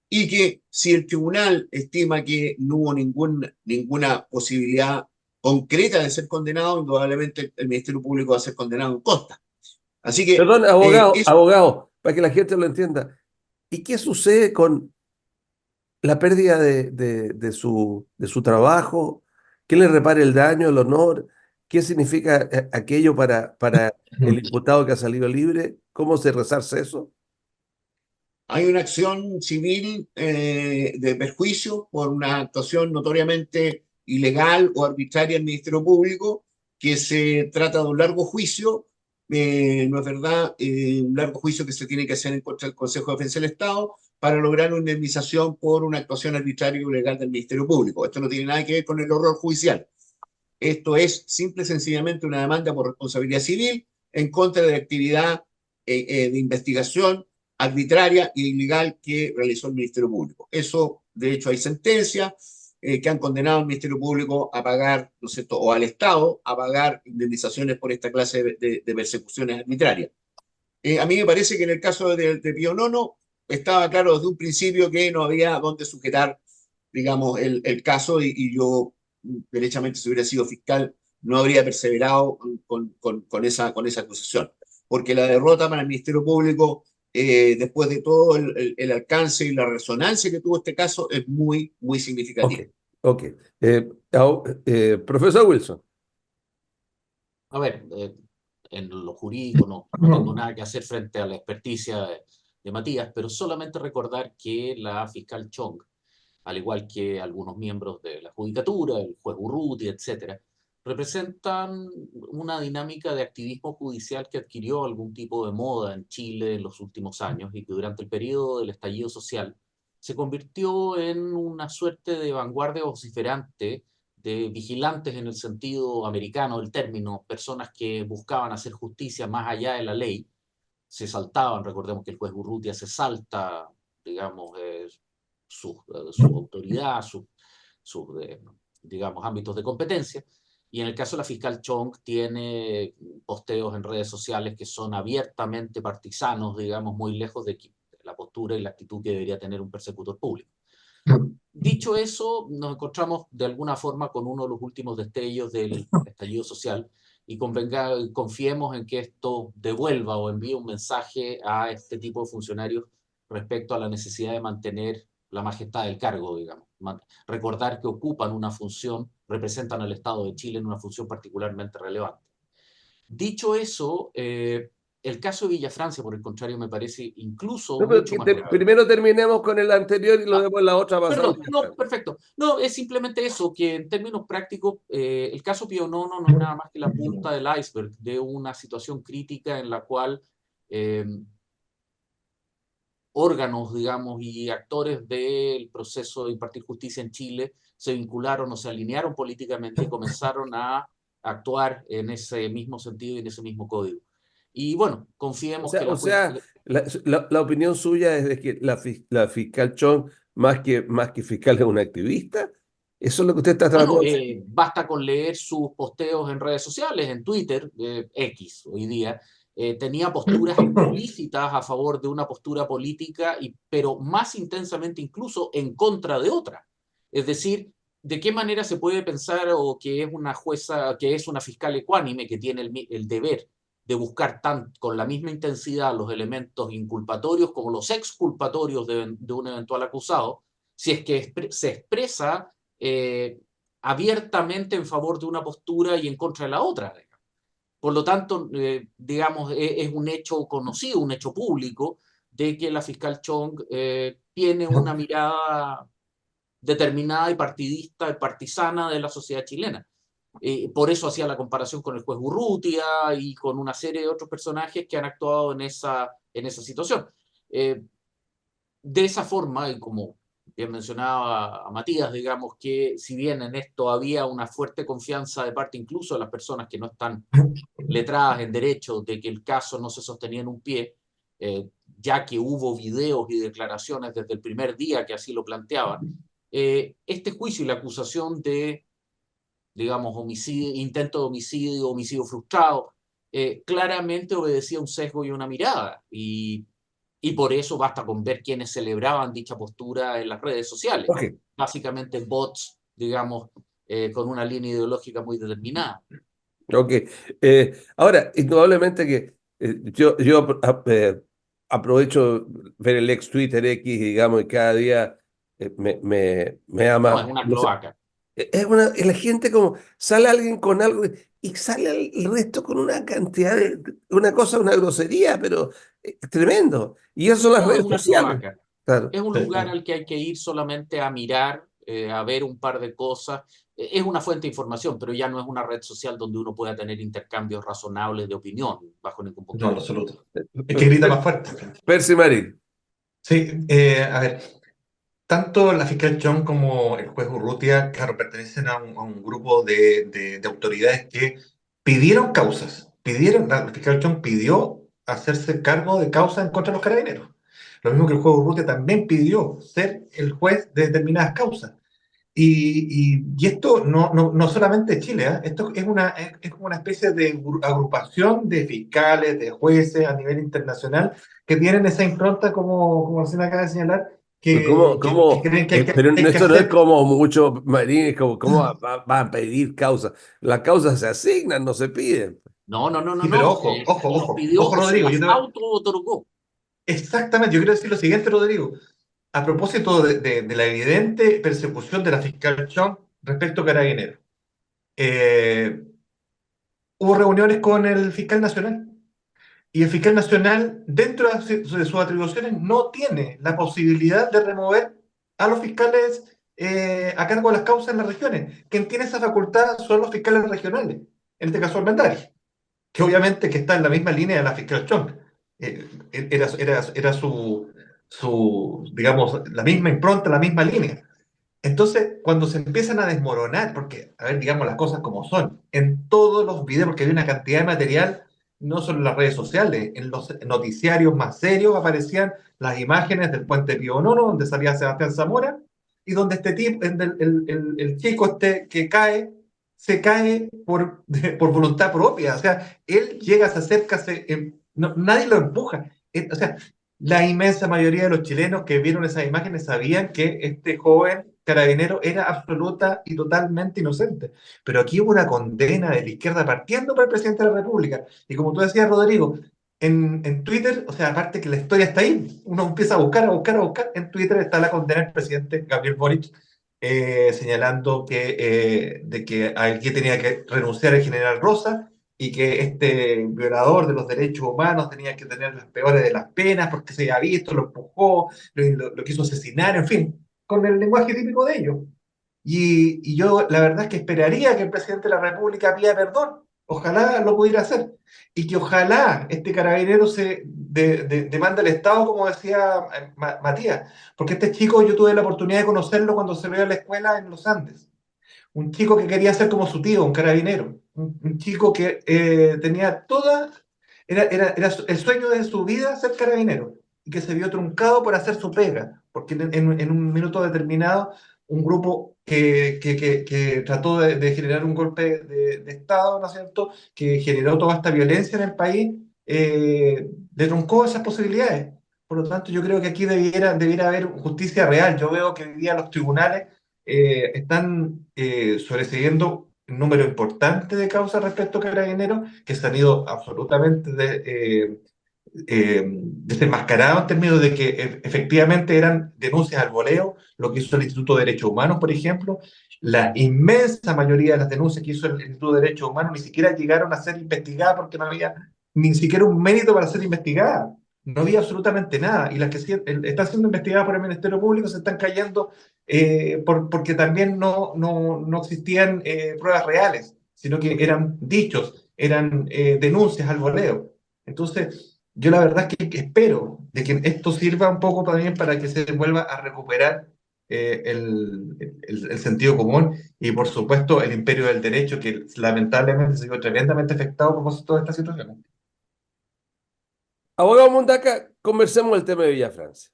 y que si el tribunal estima que no hubo ninguna posibilidad concreta de ser condenado, indudablemente el Ministerio Público va a ser condenado en costa. Así que... Perdón, abogado, para que la gente lo entienda. ¿Y qué sucede con la pérdida de su trabajo? ¿Qué le repara el daño, el honor? ¿Qué significa aquello para el imputado que ha salido libre? ¿Cómo se resarce eso? Hay una acción civil de perjuicio por una actuación notoriamente ilegal o arbitraria del Ministerio Público, que se trata de un largo juicio, no es verdad, un largo juicio que se tiene que hacer en contra del Consejo de Defensa del Estado, para lograr una indemnización por una actuación arbitraria o ilegal del Ministerio Público. Esto no tiene nada que ver con el horror judicial. Esto es simple y sencillamente una demanda por responsabilidad civil en contra de la actividad de investigación arbitraria e ilegal que realizó el Ministerio Público. Eso, de hecho, hay sentencias que han condenado al Ministerio Público a pagar, ¿no es cierto?, o al Estado a pagar indemnizaciones por esta clase de persecuciones arbitrarias. A mí me parece que en el caso de Pío Nono estaba claro desde un principio que no había dónde sujetar, digamos, el caso y yo, derechamente, si hubiera sido fiscal, no habría perseverado con esa acusación. Porque la derrota para el Ministerio Público, después de todo el alcance y la resonancia que tuvo este caso, es muy, muy significativa. Ok. Profesor Wilson. A ver, en lo jurídico no tengo nada que hacer frente a la experticia de Matías, pero solamente recordar que la fiscal Chong, al igual que algunos miembros de la judicatura, el juez Urruti, etcétera, representan una dinámica de activismo judicial que adquirió algún tipo de moda en Chile en los últimos años y que durante el periodo del estallido social se convirtió en una suerte de vanguardia vociferante de vigilantes en el sentido americano del término, personas que buscaban hacer justicia más allá de la ley, se saltaban, recordemos que el juez Urrutia se salta, digamos, su autoridad, sus digamos, ámbitos de competencia, y en el caso de la fiscal Chong tiene posteos en redes sociales que son abiertamente partisanos, digamos, muy lejos de la postura y la actitud que debería tener un persecutor público. Dicho eso, nos encontramos de alguna forma con uno de los últimos destellos del estallido social y confiemos en que esto devuelva o envíe un mensaje a este tipo de funcionarios respecto a la necesidad de mantener la majestad del cargo, digamos. Recordar que ocupan una función, representan al Estado de Chile en una función particularmente relevante. Dicho eso, el caso de Villafrancia, por el contrario, me parece incluso mucho más grave. Primero terminemos con el anterior y luego la otra pasada. Perdón, no, perfecto. No, es simplemente eso, que en términos prácticos, el caso Pío Nono no es nada más que la punta del iceberg de una situación crítica en la cual órganos, digamos, y actores del proceso de impartir justicia en Chile se vincularon o se alinearon políticamente y comenzaron a actuar en ese mismo sentido y en ese mismo código. Y bueno, confiemos que la opinión suya es de que la fiscal Chong, más que fiscal, es una activista. ¿Eso es lo que usted está tratando de decir? Basta con leer sus posteos en redes sociales, en Twitter, X hoy día, tenía posturas explícitas a favor de una postura política, pero más intensamente incluso en contra de otra. Es decir, ¿de qué manera se puede pensar o que es una jueza, que es una fiscal ecuánime que tiene el deber de buscar con la misma intensidad los elementos inculpatorios como los exculpatorios de un eventual acusado, si es que se expresa abiertamente en favor de una postura y en contra de la otra? Por lo tanto, digamos, es un hecho conocido, un hecho público, de que la fiscal Chong tiene una mirada determinada y partidista y partisana de la sociedad chilena. Por eso hacía la comparación con el juez Urrutia y con una serie de otros personajes que han actuado en esa situación. De esa forma, y como bien mencionaba a Matías, digamos que si bien en esto había una fuerte confianza de parte incluso de las personas que no están letradas en derecho de que el caso no se sostenía en un pie, ya que hubo videos y declaraciones desde el primer día que así lo planteaban, este juicio y la acusación de, digamos, intento de homicidio, homicidio frustrado, claramente obedecía un sesgo y una mirada, y por eso basta con ver quienes celebraban dicha postura en las redes sociales. Okay. Básicamente bots, digamos, con una línea ideológica muy determinada. Ok. Ahora, indudablemente que yo aprovecho ver el ex Twitter X, digamos, y cada día me ama. No, es una cloaca. Y la gente como, sale alguien con algo y sale el resto con una cantidad una cosa, una grosería, pero tremendo. Y eso son las redes sociales. Cloaca. Claro. Es un lugar al que hay que ir solamente a mirar, a ver un par de cosas. Es una fuente de información, pero ya no es una red social donde uno pueda tener intercambios razonables de opinión, bajo ningún punto. No, en absoluto. Es que grita más fuerte. Percy Marín. Sí, a ver, tanto la fiscal Chong como el juez Urrutia, claro, pertenecen a un grupo de autoridades que pidieron causas. La fiscal Chong pidió hacerse cargo de causas en contra de los carabineros. Lo mismo que el juez Urrutia también pidió ser el juez de determinadas causas. Y esto no solamente Chile, ¿eh? Esto es como una especie de agrupación de fiscales, de jueces a nivel internacional que tienen esa impronta, como recién acaba de señalar, Pero que creen que pero hay que esto no es hacer. como mucho, Marín, es como, ¿cómo va a pedir causa? Las causas se asignan, no se piden. No, no, no, no, Sí, pero no. ojo, ojo, Las ojo, pidió ojo, o se Rodrigo, las auto-otorgó. exactamente, yo quiero decir lo siguiente, Rodrigo. A propósito de la evidente persecución de la fiscal Chong respecto a Carabineros. Eh, Hubo reuniones con el fiscal nacional y el fiscal nacional, dentro de sus atribuciones, no tiene la posibilidad de remover a los fiscales a cargo de las causas en las regiones. Quien tiene esa facultad son los fiscales regionales, en este caso Armendari, que obviamente que está en la misma línea de la fiscal Chong. Era digamos, la misma impronta, la misma línea. Entonces, cuando se empiezan a desmoronar, porque, a ver, digamos las cosas como son, en todos los videos, porque hay una cantidad de material, no solo en las redes sociales, en los noticiarios más serios aparecían las imágenes del puente Pío Nono, donde salía Sebastián Zamora, y donde este tipo, el chico este que cae, se cae por voluntad propia. O sea, él llega, se acerca, nadie lo empuja. O sea, la inmensa mayoría de los chilenos que vieron esas imágenes sabían que este joven carabinero era absoluta y totalmente inocente. Pero aquí hubo una condena de la izquierda partiendo por el presidente de la República. Y como tú decías, Rodrigo, en Twitter, o sea, aparte que la historia está ahí, uno empieza a buscar, a buscar, a buscar. En Twitter está la condena del presidente Gabriel Boric, señalando de que aquí tenía que renunciar el general Rosa y que este violador de los derechos humanos tenía que tener las peores de las penas porque se había visto, lo empujó, lo quiso asesinar, en fin, con el lenguaje típico de ellos. Y yo la verdad es que esperaría que el presidente de la República pida perdón. Ojalá lo pudiera hacer. Y que ojalá este carabinero demande al Estado, como decía Matías. Porque este chico yo tuve la oportunidad de conocerlo cuando se veía a la escuela en los Andes. Un chico que quería ser como su tío, un carabinero. Un chico que tenía toda... Era el sueño de su vida ser carabinero. Y que se vio truncado por hacer su pega. Porque en un minuto determinado un grupo que trató de generar un golpe de Estado, ¿no es cierto?, que generó toda esta violencia en el país, le truncó esas posibilidades. Por lo tanto, yo creo que aquí debiera haber justicia real. Yo veo que hoy día los tribunales están sobreseyendo un número importante de causas respecto a carabineros que se han ido absolutamente desenmascarado en términos de que efectivamente eran denuncias al voleo, lo que hizo el Instituto de Derechos Humanos, por ejemplo. La inmensa mayoría de las denuncias que hizo el Instituto de Derechos Humanos ni siquiera llegaron a ser investigadas porque no había ni siquiera un mérito para ser investigadas. No había absolutamente nada. Y las que están siendo investigadas por el Ministerio Público se están cayendo porque también no existían pruebas reales, sino que eran dichos, eran denuncias al voleo. Entonces, yo la verdad es que espero de que esto sirva un poco también para que se vuelva a recuperar el sentido común y, por supuesto, el imperio del derecho, que lamentablemente se vio tremendamente afectado por toda esta situación. Abogado Mundaca, conversemos el tema de Villa Francia.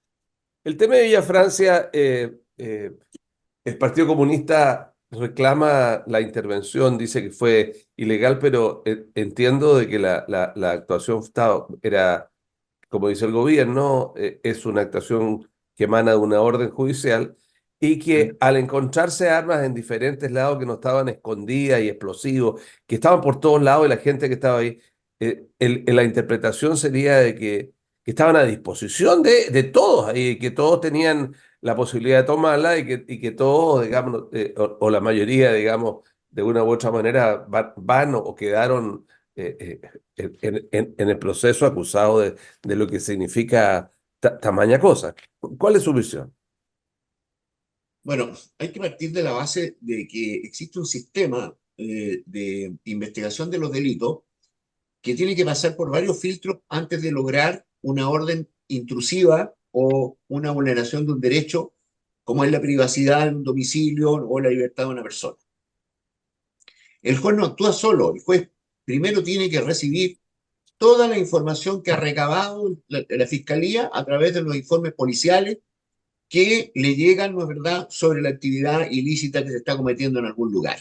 El tema de Villa Francia, el Partido Comunista reclama la intervención, dice que fue ilegal, pero entiendo de que la actuación era, como dice el gobierno, es una actuación que emana de una orden judicial y que al encontrarse armas en diferentes lados que no estaban escondidas y explosivos, que estaban por todos lados y la gente que estaba ahí, la interpretación sería de que estaban a disposición de todos y que todos tenían la posibilidad de tomarla y que todos, digamos, o la mayoría, digamos, de una u otra manera van o quedaron en el proceso acusados de lo que significa tamaña cosa. ¿Cuál es su visión? Bueno, hay que partir de la base de que existe un sistema de investigación de los delitos que tiene que pasar por varios filtros antes de lograr una orden intrusiva o una vulneración de un derecho como es la privacidad de un domicilio o la libertad de una persona. El juez no actúa solo, el juez primero tiene que recibir toda la información que ha recabado la Fiscalía a través de los informes policiales que le llegan, ¿no es verdad?, sobre la actividad ilícita que se está cometiendo en algún lugar.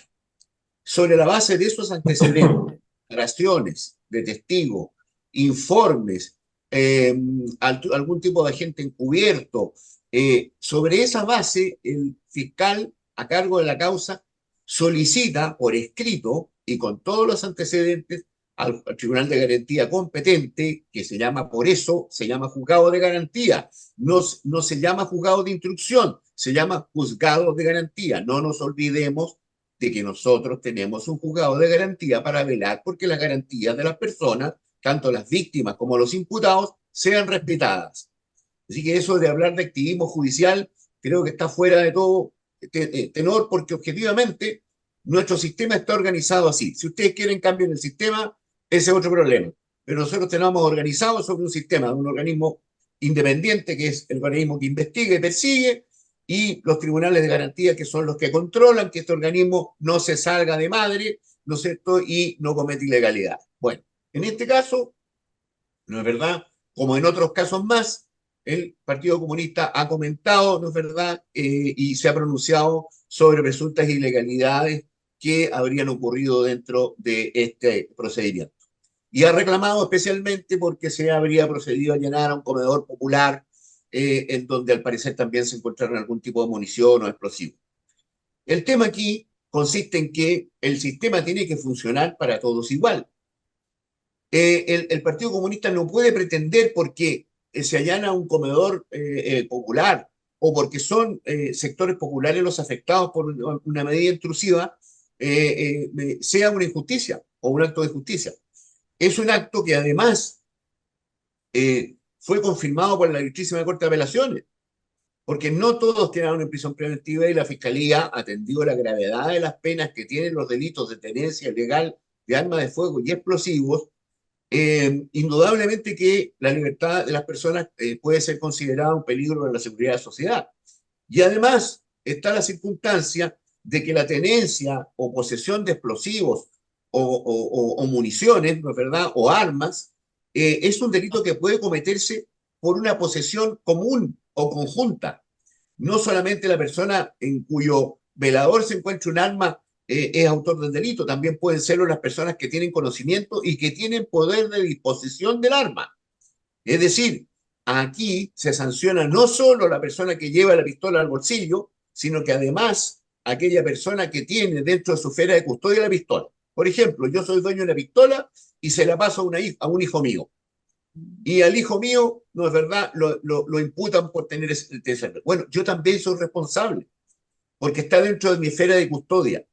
Sobre la base de esos antecedentes, declaraciones de testigos, informes, algún tipo de agente encubierto, sobre esa base, el fiscal a cargo de la causa solicita por escrito y con todos los antecedentes al Tribunal de Garantía competente, que se llama, por eso, se llama juzgado de garantía, no se llama juzgado de instrucción, se llama juzgado de garantía. No nos olvidemos de que nosotros tenemos un juzgado de garantía para velar porque las garantías de las personas, tanto las víctimas como los imputados, sean respetadas. Así que eso de hablar de activismo judicial creo que está fuera de todo tenor, porque objetivamente nuestro sistema está organizado así. Si ustedes quieren cambio en el sistema, ese es otro problema. Pero nosotros tenemos organizado sobre un sistema, un organismo independiente, que es el organismo que investiga y persigue, y los tribunales de garantía, que son los que controlan que este organismo no se salga de madre, ¿no es cierto?, y no comete ilegalidad. Bueno, en este caso, ¿no es verdad? Como en otros casos más, el Partido Comunista ha comentado, ¿no es verdad?, y se ha pronunciado sobre presuntas ilegalidades que habrían ocurrido dentro de este procedimiento. Y ha reclamado especialmente porque se habría procedido a llenar a un comedor popular en donde al parecer también se encontraron algún tipo de munición o explosivo. El tema aquí consiste en que el sistema tiene que funcionar para todos igual. El Partido Comunista no puede pretender porque se allana un comedor popular o porque son sectores populares los afectados por una medida intrusiva, sea una injusticia o un acto de justicia. Es un acto que además fue confirmado por la ilustrísima Corte de Apelaciones, porque no todos quedaron en prisión preventiva y la Fiscalía atendió la gravedad de las penas que tienen los delitos de tenencia ilegal de armas de fuego y explosivos. Indudablemente que la libertad de las personas puede ser considerada un peligro para la seguridad de la sociedad. Y además está la circunstancia de que la tenencia o posesión de explosivos o municiones, ¿no es verdad?, o armas, es un delito que puede cometerse por una posesión común o conjunta. No solamente la persona en cuyo velador se encuentra un arma es autor del delito, también pueden serlo las personas que tienen conocimiento y que tienen poder de disposición del arma. Es decir, aquí se sanciona no solo la persona que lleva la pistola al bolsillo, sino que además aquella persona que tiene dentro de su esfera de custodia la pistola. Por ejemplo, yo soy dueño de la pistola y se la paso a un hijo mío. Y al hijo mío, no es verdad, lo imputan por tener ese. Bueno, yo también soy responsable, porque está dentro de mi esfera de custodia.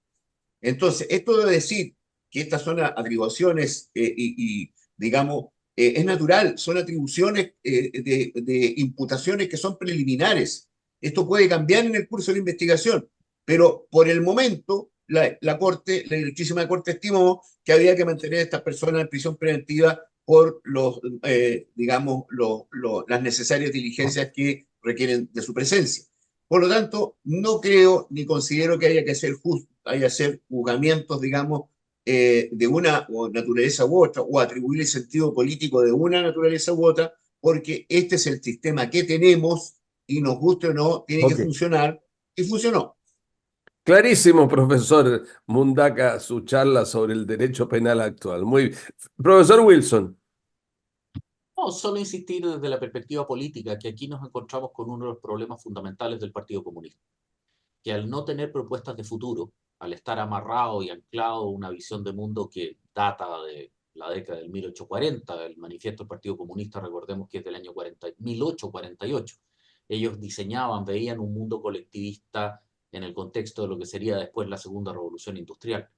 Entonces, esto de decir que estas son atribuciones digamos, es natural, son atribuciones de imputaciones que son preliminares. Esto puede cambiar en el curso de la investigación, pero por el momento la Corte, la ilustrísima Corte estimó que había que mantener a estas personas en prisión preventiva por digamos, las necesarias diligencias que requieren de su presencia. Por lo tanto, no creo ni considero que haya que hacer juzgamientos, digamos, de una naturaleza u otra, o atribuir el sentido político de una naturaleza u otra, porque este es el sistema que tenemos y nos guste o no, tiene que funcionar, y funcionó. Clarísimo, profesor Mundaca, su charla sobre el derecho penal actual. Muy bien. Profesor Wilson. No, solo insistir desde la perspectiva política que aquí nos encontramos con uno de los problemas fundamentales del Partido Comunista, que al no tener propuestas de futuro, al estar amarrado y anclado a una visión de mundo que data de la década del 1840, el manifiesto del Partido Comunista, recordemos que es del año 1848, ellos diseñaban, veían un mundo colectivista en el contexto de lo que sería después la segunda revolución industrial.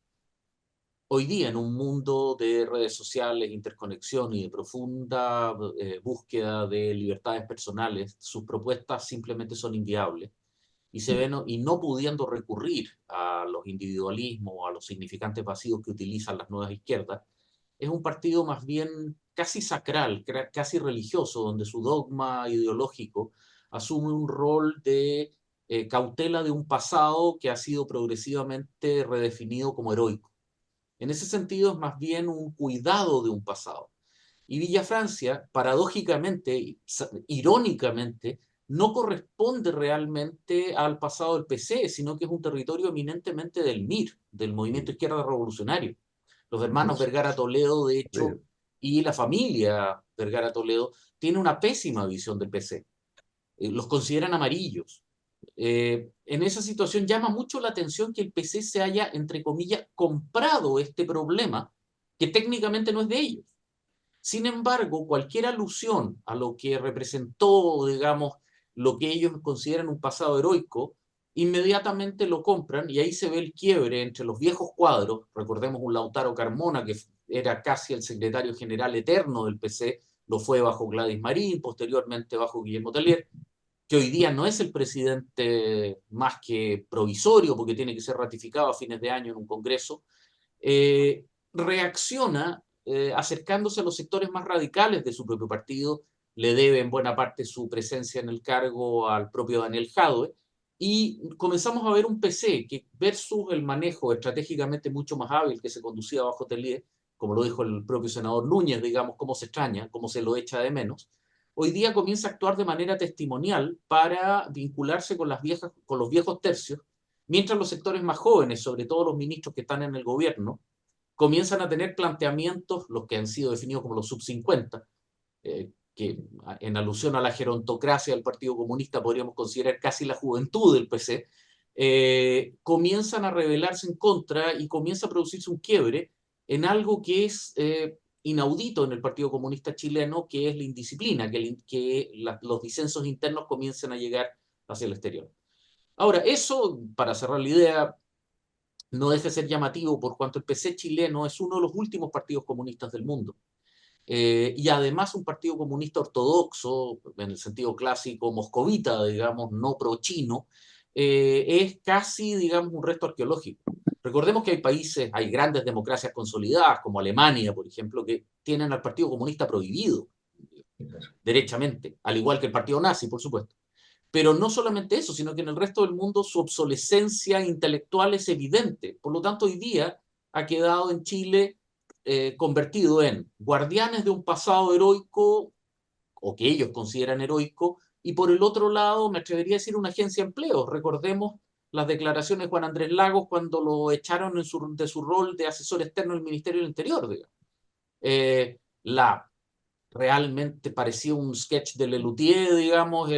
Hoy día, en un mundo de redes sociales, interconexión y de profunda búsqueda de libertades personales, sus propuestas simplemente son inviables y se ven, y no pudiendo recurrir a los individualismos o a los significantes vacíos que utilizan las nuevas izquierdas, es un partido más bien casi sacral, casi religioso, donde su dogma ideológico asume un rol de cautela de un pasado que ha sido progresivamente redefinido como heroico. En ese sentido es más bien un cuidado de un pasado. Y Villa Francia, paradójicamente, irónicamente, no corresponde realmente al pasado del PC, sino que es un territorio eminentemente del MIR, del Movimiento Izquierda Revolucionario. Los hermanos Vergara Toledo, de hecho, y la familia Vergara Toledo, tiene una pésima visión del PC. Los consideran amarillos. En esa situación llama mucho la atención que el PC se haya, entre comillas, comprado este problema que técnicamente no es de ellos. Sin embargo, cualquier alusión a lo que representó, digamos, lo que ellos consideran un pasado heroico, inmediatamente lo compran y ahí se ve el quiebre entre los viejos cuadros. Recordemos un Lautaro Carmona que era casi el secretario general eterno del PC, lo fue bajo Gladys Marín, posteriormente bajo Guillermo Tellier, que hoy día no es el presidente más que provisorio porque tiene que ser ratificado a fines de año en un congreso, reacciona acercándose a los sectores más radicales de su propio partido, le debe en buena parte su presencia en el cargo al propio Daniel Jadwe, y comenzamos a ver un PC que versus el manejo estratégicamente mucho más hábil que se conducía bajo Tellier, como lo dijo el propio senador Núñez, digamos, cómo se extraña, cómo se lo echa de menos, hoy día comienza a actuar de manera testimonial para vincularse con los viejos tercios, mientras los sectores más jóvenes, sobre todo los ministros que están en el gobierno, comienzan a tener planteamientos, los que han sido definidos como los sub-50, que en alusión a la gerontocracia del Partido Comunista podríamos considerar casi la juventud del PC, comienzan a rebelarse en contra y comienza a producirse un quiebre en algo que es inaudito en el Partido Comunista chileno, que es la indisciplina, los disensos internos comiencen a llegar hacia el exterior. Ahora, eso, para cerrar la idea, no deja de ser llamativo por cuanto el PC chileno es uno de los últimos partidos comunistas del mundo. Y además un partido comunista ortodoxo, en el sentido clásico moscovita, digamos, no pro-chino, es casi, digamos, un resto arqueológico. Recordemos que hay países, hay grandes democracias consolidadas, como Alemania, por ejemplo, que tienen al Partido Comunista prohibido, derechamente, al igual que el Partido Nazi, por supuesto. Pero no solamente eso, sino que en el resto del mundo su obsolescencia intelectual es evidente. Por lo tanto, hoy día ha quedado en Chile convertido en guardianes de un pasado heroico, o que ellos consideran heroico, y por el otro lado, me atrevería a decir una agencia de empleo. Recordemos las declaraciones de Juan Andrés Lagos cuando lo echaron de su rol de asesor externo del Ministerio del Interior. Realmente parecía un sketch de Lelutier, digamos,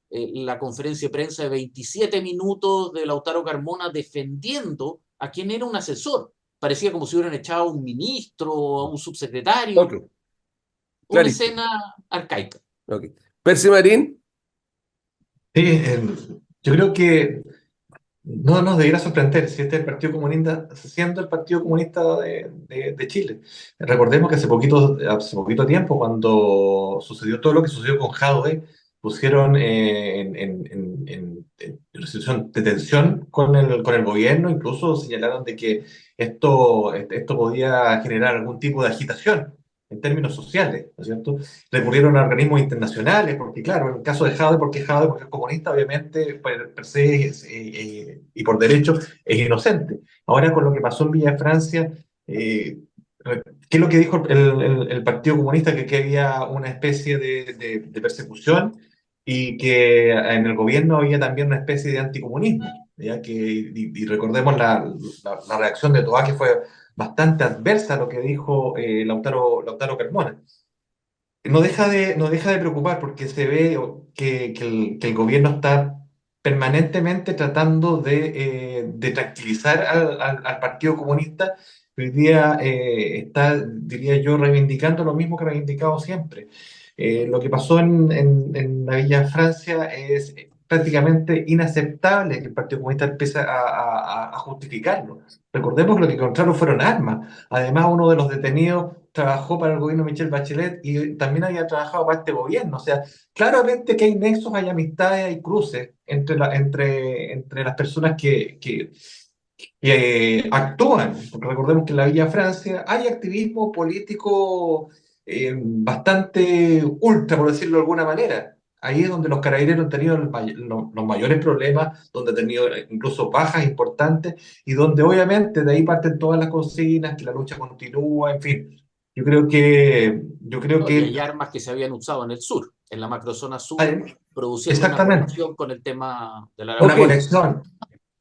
la conferencia de prensa de 27 minutos de Lautaro Carmona defendiendo a quien era un asesor. Parecía como si hubieran echado a un ministro, a un subsecretario. Ok, Una clarísimo. escena arcaica. Ok. Percy Marín, Sí, yo creo que no nos debiera sorprender si este es el Partido Comunista, siendo el Partido Comunista de Chile. Recordemos que hace poquito tiempo, cuando sucedió todo lo que sucedió con Jadwe, pusieron en situación de tensión con el gobierno, incluso señalaron de que esto podía generar algún tipo de agitación en términos sociales, ¿no es cierto? Recurrieron a organismos internacionales, porque claro, en el caso de Jadwe, porque es comunista, obviamente, per se y por derecho es inocente. Ahora con lo que pasó en Villa Francia, ¿qué es lo que dijo el Partido Comunista? Que había una especie de persecución y que en el gobierno había también una especie de anticomunismo. ¿Ya? Y recordemos la reacción de Toá, que fue bastante adversa a lo que dijo Lautaro Carmona. No deja de preocupar porque se ve que el gobierno está permanentemente tratando de tranquilizar al Partido Comunista, que hoy día está, diría yo, reivindicando lo mismo que ha reivindicado siempre. Lo que pasó en la Villa Francia es prácticamente inaceptable que el Partido Comunista empiece a justificarlo. Recordemos que lo que encontraron fueron armas. Además, uno de los detenidos trabajó para el gobierno de Michelle Bachelet y también había trabajado para este gobierno. O sea, claramente que hay nexos, hay amistades, hay cruces entre las personas que actúan. Porque recordemos que en la Villa Francia hay activismo político bastante ultra, por decirlo de alguna manera. Ahí es donde los carabineros han tenido los mayores problemas, donde han tenido incluso bajas importantes y donde obviamente de ahí parten todas las consignas, que la lucha continúa, en fin. Yo creo No, y que hay armas que se habían usado en el sur, en la macrozona sur, hay- produciendo una exactamente, conexión con el tema de la una Ok, Araucanía. conexión,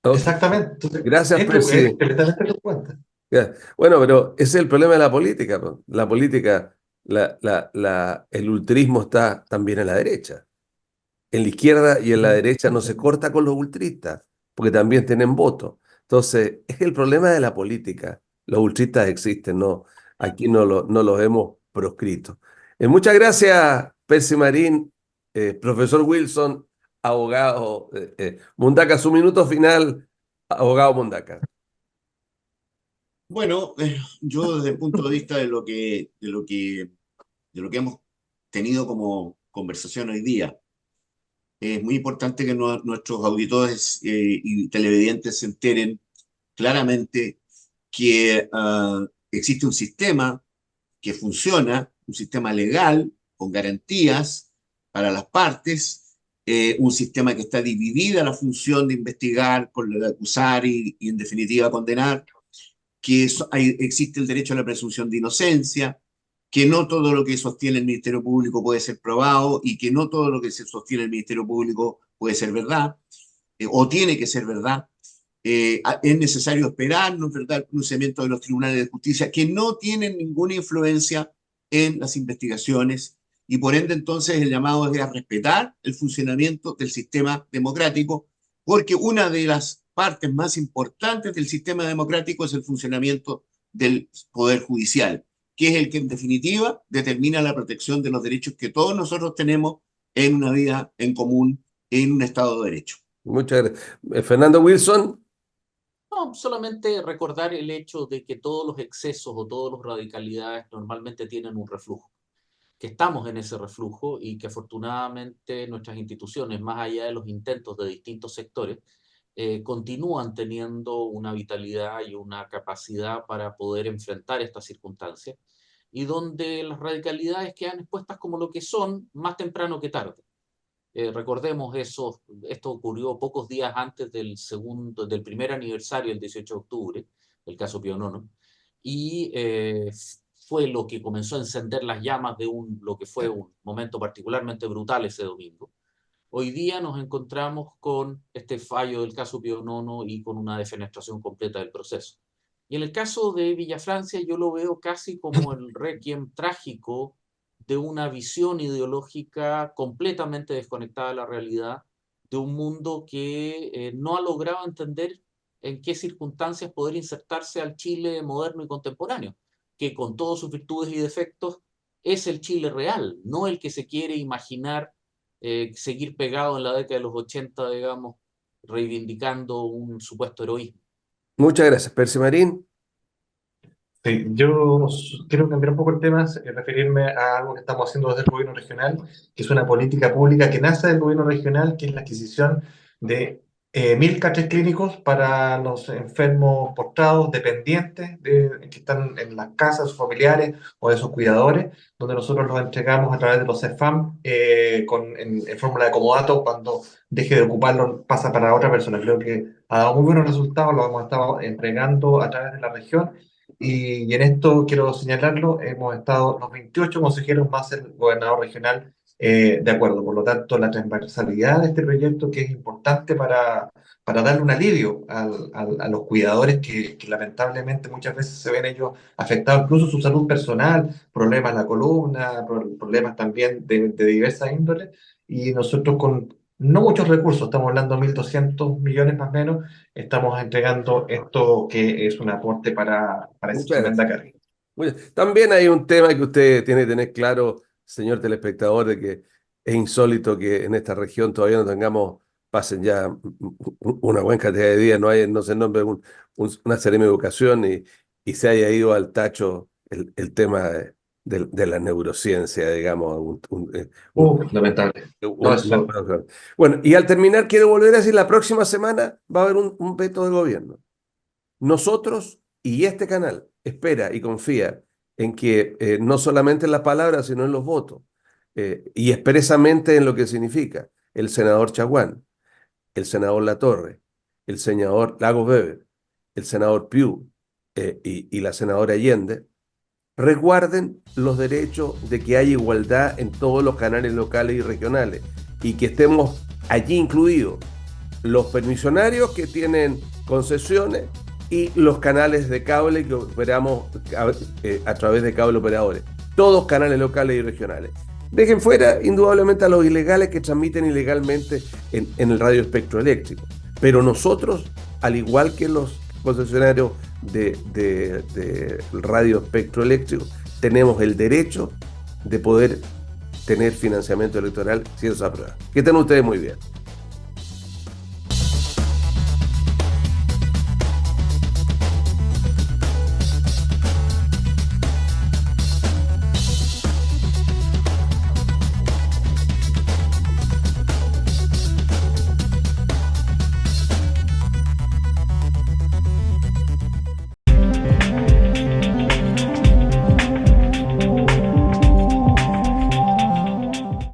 ok. exactamente. Entonces, Gracias, es Percy. completamente lo cuenta. Ya. Bueno, pero ese es el problema de la política, po. La política, el ultrismo está también en la derecha. En la izquierda y en la derecha no se corta con los ultristas, porque también tienen voto. Entonces, es el problema de la política. Los ultristas existen, no, aquí no los hemos proscrito. Muchas gracias, Percy Marín, profesor Wilson, abogado Mundaca, su minuto final, abogado Mundaca. Bueno, yo desde el punto de vista de lo que hemos tenido como conversación hoy día, es muy importante que nuestros auditores y televidentes se enteren claramente que existe un sistema que funciona, un sistema legal, con garantías para las partes, un sistema que está dividida la función de investigar, con la de acusar y en definitiva condenar, que existe el derecho a la presunción de inocencia, que no todo lo que sostiene el Ministerio Público puede ser probado y que no todo lo que se sostiene el Ministerio Público puede ser verdad o tiene que ser verdad. Es necesario esperar, ¿no es verdad?, el pronunciamiento de los tribunales de justicia que no tienen ninguna influencia en las investigaciones y por ende entonces el llamado es a respetar el funcionamiento del sistema democrático porque una de las partes más importantes del sistema democrático es el funcionamiento del Poder Judicial, que es el que en definitiva determina la protección de los derechos que todos nosotros tenemos en una vida en común, en un Estado de Derecho. Muchas gracias. Fernando Wilson. No, solamente recordar el hecho de que todos los excesos o todas las radicalidades normalmente tienen un reflujo, que estamos en ese reflujo y que afortunadamente nuestras instituciones, más allá de los intentos de distintos sectores, continúan teniendo una vitalidad y una capacidad para poder enfrentar estas circunstancias y donde las radicalidades quedan expuestas como lo que son más temprano que tarde. Recordemos eso, esto ocurrió pocos días antes del primer aniversario, el 18 de octubre, el caso Pío Nono, y fue lo que comenzó a encender las llamas de lo que fue un momento particularmente brutal ese domingo. Hoy día nos encontramos con este fallo del caso Pío Nono y con una defenestración completa del proceso. Y en el caso de Villafrancia yo lo veo casi como el requiem trágico de una visión ideológica completamente desconectada de la realidad, de un mundo que no ha logrado entender en qué circunstancias poder insertarse al Chile moderno y contemporáneo, que con todas sus virtudes y defectos es el Chile real, no el que se quiere imaginar seguir pegado en la década de los 80, digamos, reivindicando un supuesto heroísmo. Muchas gracias, Percy Marín. Sí, yo quiero cambiar un poco el tema, referirme a algo que estamos haciendo desde el gobierno regional, que es una política pública que nace del gobierno regional, que es la adquisición de 1.000 catres clínicos para los enfermos postrados, dependientes, que están en las casas, sus familiares o de sus cuidadores, donde nosotros los entregamos a través de los CEFAM en fórmula de comodato. Cuando deje de ocuparlo, pasa para otra persona. Creo que ha dado muy buenos resultados, lo hemos estado entregando a través de la región. Y en esto quiero señalarlo, hemos estado los 28 consejeros más el gobernador regional de acuerdo. Por lo tanto, la transversalidad de este proyecto que es importante para darle un alivio a los cuidadores que lamentablemente muchas veces se ven ellos afectados, incluso su salud personal, problemas en la columna, problemas también de diversas índoles. Y nosotros con no muchos recursos, estamos hablando de 1.200 millones más o menos, estamos entregando esto que es un aporte para esa Muchas tremenda gracias. carga. También hay un tema que usted tiene que tener claro, señor telespectador, de que es insólito que en esta región todavía no tengamos, pasen ya una buena cantidad de días, no se nombre una ceremonia de educación y se haya ido al tacho el tema de la neurociencia, digamos. Lamentable. No, Un- eso, Bueno, y al terminar quiero volver a decir, la próxima semana va a haber un veto del gobierno. Nosotros y este canal espera y confía en que no solamente en las palabras, sino en los votos, y expresamente en lo que significa el senador Chaguán, el senador Latorre, el senador Lagos Weber, el senador Piu y la senadora Allende, resguarden los derechos de que haya igualdad en todos los canales locales y regionales y que estemos allí incluidos los permisionarios que tienen concesiones y los canales de cable que operamos a través de cable operadores. Todos canales locales y regionales. Dejen fuera, indudablemente, a los ilegales que transmiten ilegalmente en el radio espectro eléctrico. Pero nosotros, al igual que los concesionarios de radio espectro eléctrico, tenemos el derecho de poder tener financiamiento electoral si eso se aprueba. Que estén ustedes muy bien.